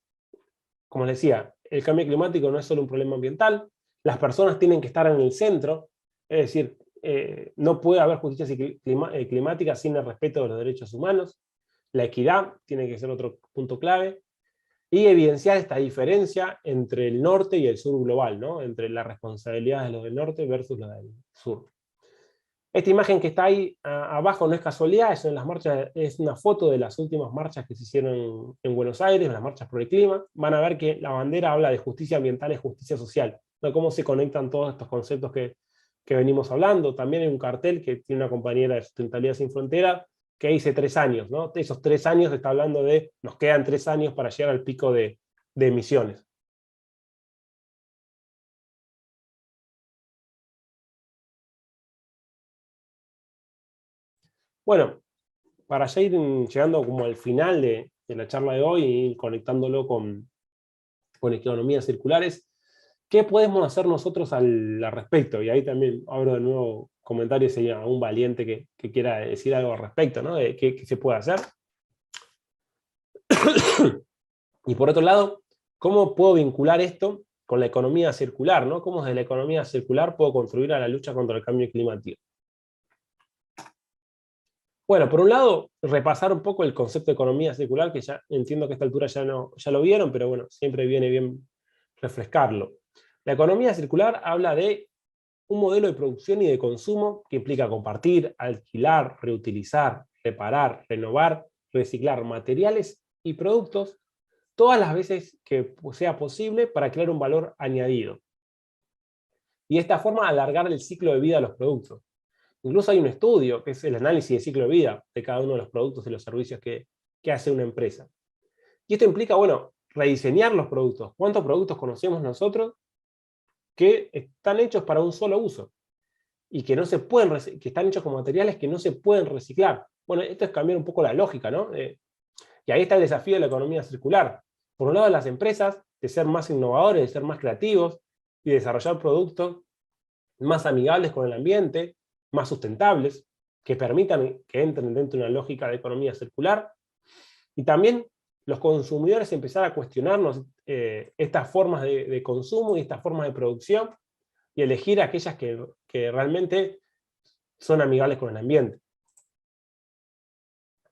como les decía, el cambio climático no es solo un problema ambiental, las personas tienen que estar en el centro, es decir, no puede haber justicia climática sin el respeto de los derechos humanos. La equidad tiene que ser otro punto clave, y evidenciar esta diferencia entre el norte y el sur global, ¿no? Entre las responsabilidades de los del norte versus las del sur. Esta imagen que está ahí abajo no es casualidad, es una foto de las últimas marchas que se hicieron en Buenos Aires, las marchas por el clima. Van a ver que la bandera habla de justicia ambiental y justicia social, ¿no? Cómo se conectan todos estos conceptos que venimos hablando. También hay un cartel que tiene una compañera de Sustentabilidad Sin Fronteras, que dice 3 años, ¿no? Esos 3 años está hablando de, nos quedan 3 años para llegar al pico de emisiones. Bueno, para ya ir llegando como al final de la charla de hoy y ir conectándolo con economías circulares, ¿qué podemos hacer nosotros al respecto? Y ahí también abro de nuevo comentarios, sería un valiente que quiera decir algo al respecto, ¿no? De qué se puede hacer. Y por otro lado, ¿cómo puedo vincular esto con la economía circular, ¿no? ¿Cómo desde la economía circular puedo contribuir a la lucha contra el cambio climático? Bueno, por un lado, repasar un poco el concepto de economía circular, que ya entiendo que a esta altura ya lo vieron, pero bueno, siempre viene bien refrescarlo. La economía circular habla de un modelo de producción y de consumo que implica compartir, alquilar, reutilizar, reparar, renovar, reciclar materiales y productos todas las veces que sea posible para crear un valor añadido. Y de esta forma alargar el ciclo de vida de los productos. Incluso hay un estudio que es el análisis de ciclo de vida de cada uno de los productos y los servicios que hace una empresa. Y esto implica, bueno, rediseñar los productos. ¿Cuántos productos conocemos nosotros que están hechos para un solo uso? Y que están hechos con materiales que no se pueden reciclar. Bueno, esto es cambiar un poco la lógica, ¿no? Y ahí está el desafío de la economía circular. Por un lado, las empresas, de ser más innovadores, de ser más creativos, y desarrollar productos más amigables con el ambiente, más sustentables, que permitan que entren dentro de una lógica de economía circular. Y también los consumidores empezar a cuestionarnos estas formas de consumo y estas formas de producción, y elegir aquellas que realmente son amigables con el ambiente.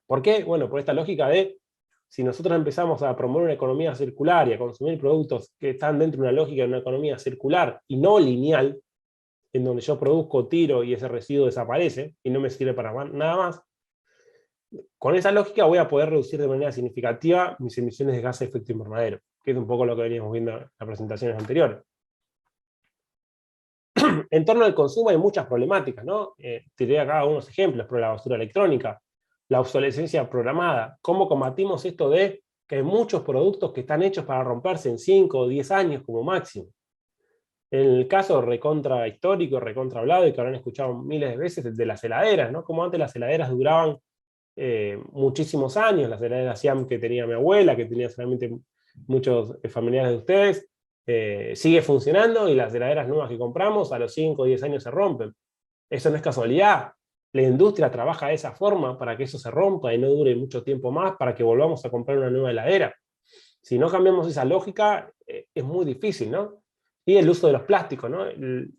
¿Por qué? Bueno, por esta lógica de, si nosotros empezamos a promover una economía circular y a consumir productos que están dentro de una lógica de una economía circular y no lineal, en donde yo produzco, tiro y ese residuo desaparece y no me sirve para nada más, con esa lógica voy a poder reducir de manera significativa mis emisiones de gases de efecto invernadero, que es un poco lo que veníamos viendo en las presentaciones anteriores. En torno al consumo hay muchas problemáticas, ¿no? Tiré acá algunos ejemplos, pero la basura electrónica, la obsolescencia programada, cómo combatimos esto de que hay muchos productos que están hechos para romperse en 5 o 10 años como máximo. En el caso recontra histórico, recontra hablado, y que habrán escuchado miles de veces, de las heladeras, ¿no? Como antes las heladeras duraban muchísimos años, las heladeras Siam que tenía mi abuela, que tenía solamente muchos familiares de ustedes, sigue funcionando, y las heladeras nuevas que compramos a los 5 o 10 años se rompen. Eso no es casualidad. La industria trabaja de esa forma para que eso se rompa y no dure mucho tiempo más, para que volvamos a comprar una nueva heladera. Si no cambiamos esa lógica, es muy difícil, ¿no? Y el uso de los plásticos, ¿no?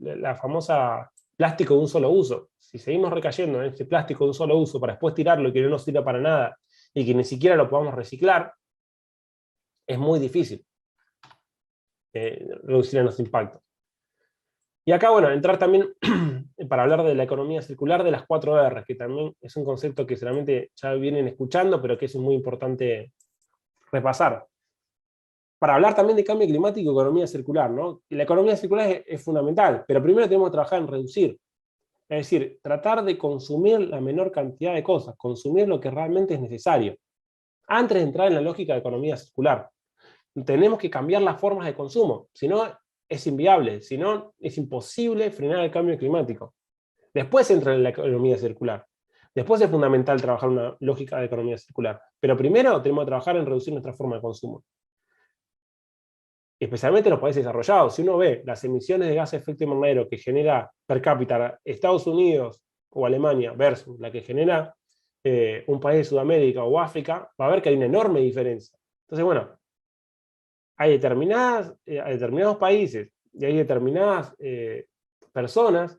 La famosa plástico de un solo uso. Si seguimos recayendo en este plástico de un solo uso para después tirarlo y que no nos sirva para nada y que ni siquiera lo podamos reciclar, es muy difícil reducir nuestro impacto. Y acá, bueno, entrar también para hablar de la economía circular de las 4 R, que también es un concepto que seguramente ya vienen escuchando, pero que es muy importante repasar. Para hablar también de cambio climático y economía circular, ¿no? Y la economía circular es fundamental, pero primero tenemos que trabajar en reducir. Es decir, tratar de consumir la menor cantidad de cosas, consumir lo que realmente es necesario, antes de entrar en la lógica de economía circular. Tenemos que cambiar las formas de consumo, si no es inviable, si no es imposible frenar el cambio climático. Después entra en la economía circular. Después es fundamental trabajar una lógica de economía circular. Pero primero tenemos que trabajar en reducir nuestra forma de consumo. Especialmente en los países desarrollados. Si uno ve las emisiones de gases de efecto invernadero que genera per cápita Estados Unidos o Alemania versus la que genera un país de Sudamérica o África, va a ver que hay una enorme diferencia. Entonces, bueno, hay determinados países y hay determinadas personas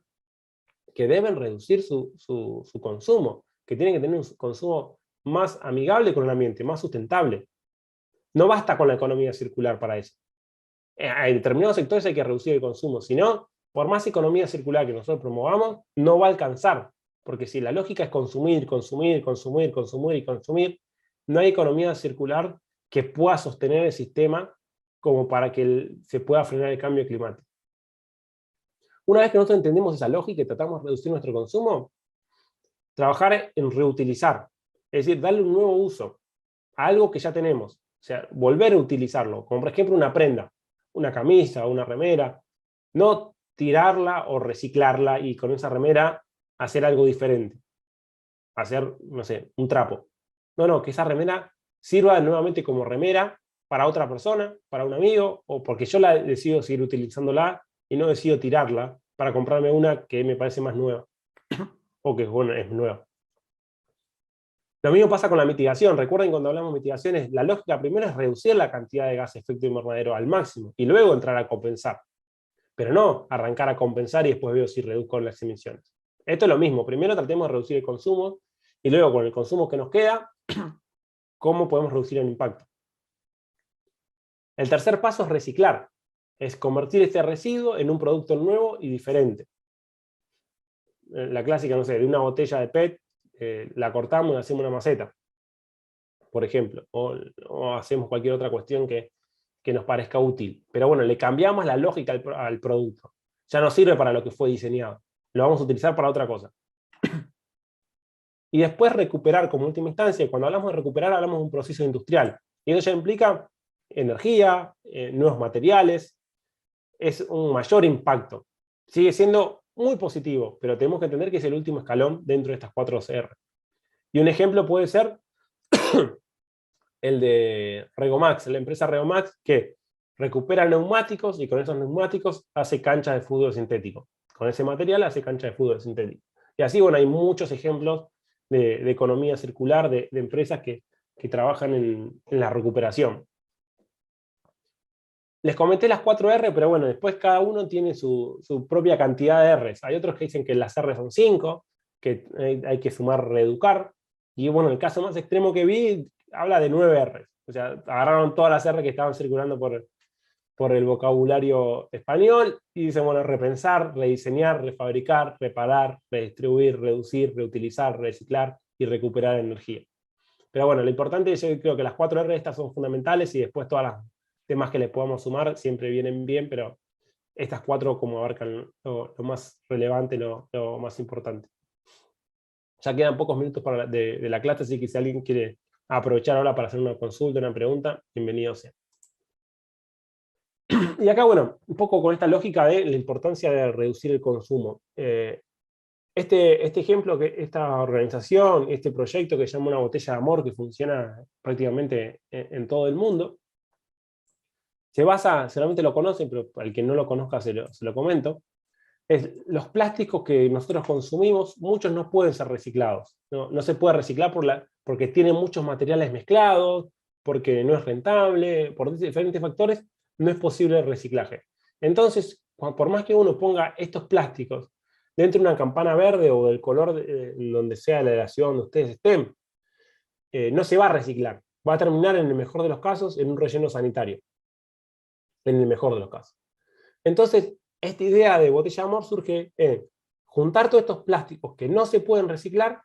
que deben reducir su consumo, que tienen que tener un consumo más amigable con el ambiente, más sustentable. No basta con la economía circular para eso. En determinados sectores hay que reducir el consumo, si no, por más economía circular que nosotros promovamos, no va a alcanzar, porque si la lógica es consumir, consumir, consumir, consumir y consumir, no hay economía circular que pueda sostener el sistema como para que se pueda frenar el cambio climático. Una vez que nosotros entendemos esa lógica y tratamos de reducir nuestro consumo, trabajar en reutilizar, es decir, darle un nuevo uso a algo que ya tenemos, o sea, volver a utilizarlo, como por ejemplo una prenda, una camisa o una remera, no tirarla o reciclarla y con esa remera hacer algo diferente, hacer, no sé, un trapo. No, que esa remera sirva nuevamente como remera para otra persona, para un amigo, o porque yo decido seguir utilizándola y no decido tirarla para comprarme una que me parece más nueva, o que bueno, es nueva. Lo mismo pasa con la mitigación. Recuerden, cuando hablamos de mitigaciones, la lógica primero es reducir la cantidad de gases de efecto invernadero al máximo y luego entrar a compensar. Pero no arrancar a compensar y después veo si reduzco las emisiones. Esto es lo mismo. Primero tratemos de reducir el consumo y luego con el consumo que nos queda, ¿cómo podemos reducir el impacto? El tercer paso es reciclar. Es convertir este residuo en un producto nuevo y diferente. La clásica, no sé, de una botella de PET, la cortamos y hacemos una maceta, por ejemplo, o hacemos cualquier otra cuestión que nos parezca útil. Pero bueno, le cambiamos la lógica al producto. Ya no sirve para lo que fue diseñado. Lo vamos a utilizar para otra cosa. Y después recuperar como última instancia. Y cuando hablamos de recuperar, hablamos de un proceso industrial. Y eso ya implica energía, nuevos materiales. Es un mayor impacto. Sigue siendo muy positivo, pero tenemos que entender que es el último escalón dentro de estas 4 CR. Y un ejemplo puede ser el de Regomax, la empresa Regomax, que recupera neumáticos y con esos neumáticos hace canchas de fútbol sintético. Con ese material hace canchas de fútbol sintético. Y así, bueno, hay muchos ejemplos de economía circular, de empresas que trabajan en la recuperación. Les comenté las 4 R, pero bueno, después cada uno tiene su propia cantidad de Rs. Hay otros que dicen que las R son 5, que hay que sumar reeducar. Y bueno, el caso más extremo que vi habla de 9 Rs. O sea, agarraron todas las R que estaban circulando por el vocabulario español y dicen, bueno, repensar, rediseñar, refabricar, reparar, redistribuir, reducir, reutilizar, reciclar y recuperar energía. Pero bueno, lo importante es, yo creo que las 4 R estas son fundamentales y después todas las temas que les podamos sumar siempre vienen bien, pero estas 4 como abarcan lo más relevante, lo más importante. Ya quedan pocos minutos de la clase, así que si alguien quiere aprovechar ahora para hacer una consulta, una pregunta, bienvenido sea. Y acá, bueno, un poco con esta lógica de la importancia de reducir el consumo. Este ejemplo, esta organización, este proyecto que se llama Una Botella de Amor, que funciona prácticamente en todo el mundo, se basa, seguramente lo conocen, pero al que no lo conozca se lo comento, es los plásticos que nosotros consumimos, muchos no pueden ser reciclados. No se puede reciclar porque tienen muchos materiales mezclados, porque no es rentable, por diferentes factores, no es posible el reciclaje. Entonces, por más que uno ponga estos plásticos dentro de una campana verde o del color en donde sea la aleación donde ustedes estén, no se va a reciclar. Va a terminar, en el mejor de los casos, en un relleno sanitario. En el mejor de los casos. Entonces, esta idea de botella de amor surge en juntar todos estos plásticos que no se pueden reciclar,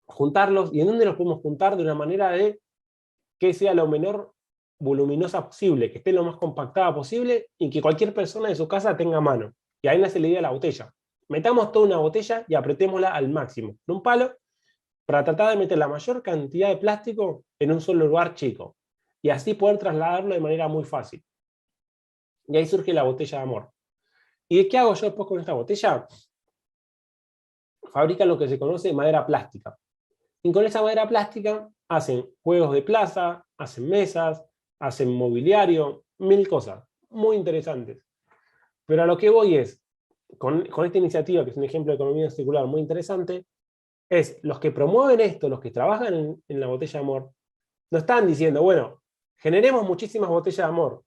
juntarlos, y en dónde los podemos juntar de una manera de que sea lo menor voluminosa posible, que esté lo más compactada posible y que cualquier persona de su casa tenga a mano. Y ahí nace la idea de la botella. Metamos toda una botella y apretémosla al máximo, en un palo, para tratar de meter la mayor cantidad de plástico en un solo lugar chico. Y así poder trasladarlo de manera muy fácil. Y ahí surge la botella de amor. ¿Y de qué hago yo después con esta botella? Fabrican lo que se conoce madera plástica. Y con esa madera plástica hacen juegos de plaza, hacen mesas, hacen mobiliario, mil cosas muy interesantes. Pero a lo que voy es, con esta iniciativa, que es un ejemplo de economía circular muy interesante, es los que promueven esto, los que trabajan en la botella de amor, no están diciendo, bueno, generemos muchísimas botellas de amor.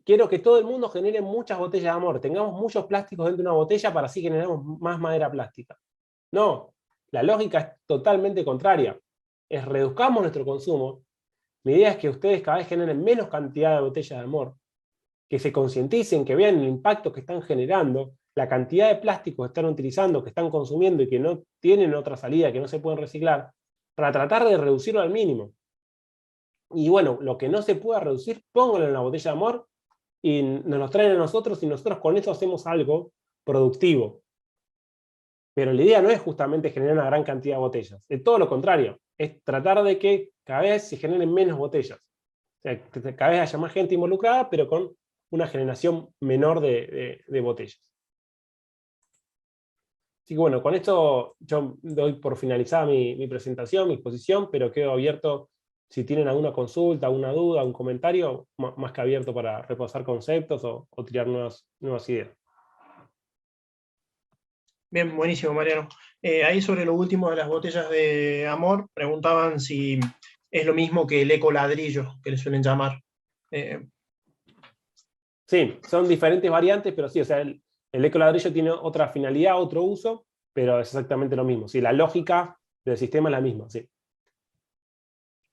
Quiero que todo el mundo genere muchas botellas de amor, tengamos muchos plásticos dentro de una botella para así generemos más madera plástica. No, la lógica es totalmente contraria. Es reduzcamos nuestro consumo. Mi idea es que ustedes cada vez generen menos cantidad de botellas de amor, que se concienticen, que vean el impacto que están generando, la cantidad de plásticos que están utilizando, que están consumiendo y que no tienen otra salida, que no se pueden reciclar, para tratar de reducirlo al mínimo. Y bueno, lo que no se pueda reducir, pónganlo en la botella de amor y nos lo traen a nosotros y nosotros con eso hacemos algo productivo. Pero la idea no es justamente generar una gran cantidad de botellas, es todo lo contrario, es tratar de que cada vez se generen menos botellas. O sea, que cada vez haya más gente involucrada, pero con una generación menor de botellas. Así que bueno, con esto yo doy por finalizada mi presentación, mi exposición, pero quedo abierto si tienen alguna consulta, alguna duda, un comentario, más que abierto para repasar conceptos o tirar nuevas ideas. Bien, buenísimo, Mariano. Ahí sobre lo último de las botellas de amor, preguntaban si es lo mismo que el ecoladrillo, que le suelen llamar. Sí, son diferentes variantes, pero sí, o sea, el ecoladrillo tiene otra finalidad, otro uso, pero es exactamente lo mismo. Sí, la lógica del sistema es la misma, sí.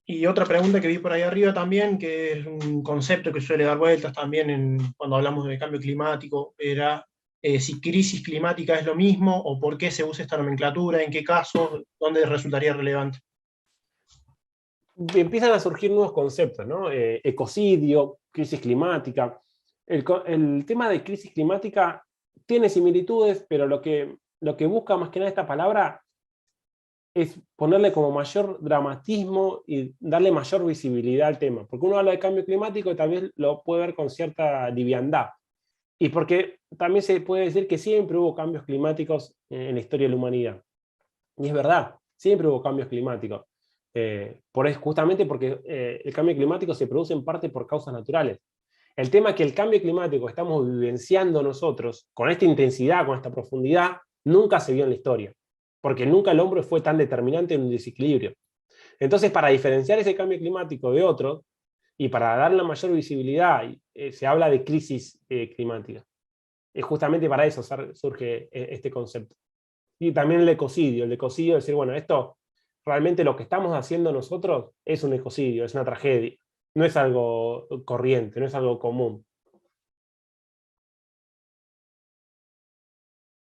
Y otra pregunta que vi por ahí arriba también, que es un concepto que suele dar vueltas también cuando hablamos de cambio climático, era si crisis climática es lo mismo o por qué se usa esta nomenclatura, en qué casos, dónde resultaría relevante. Empiezan a surgir nuevos conceptos, ¿no? Ecocidio, crisis climática. El tema de crisis climática tiene similitudes, pero lo que busca más que nada esta palabra es ponerle como mayor dramatismo y darle mayor visibilidad al tema. Porque uno habla de cambio climático y también lo puede ver con cierta liviandad. Y porque también se puede decir que siempre hubo cambios climáticos en la historia de la humanidad. Y es verdad, siempre hubo cambios climáticos. Justamente porque el cambio climático se produce en parte por causas naturales. El tema es que el cambio climático que estamos vivenciando nosotros, con esta intensidad, con esta profundidad, nunca se vio en la historia. Porque nunca el hombre fue tan determinante en un desequilibrio. Entonces, para diferenciar ese cambio climático de otros, y para darle mayor visibilidad, se habla de crisis climática. Justamente para eso surge este concepto. Y también el ecocidio es decir, bueno, esto realmente lo que estamos haciendo nosotros es un ecocidio, es una tragedia, no es algo corriente, no es algo común.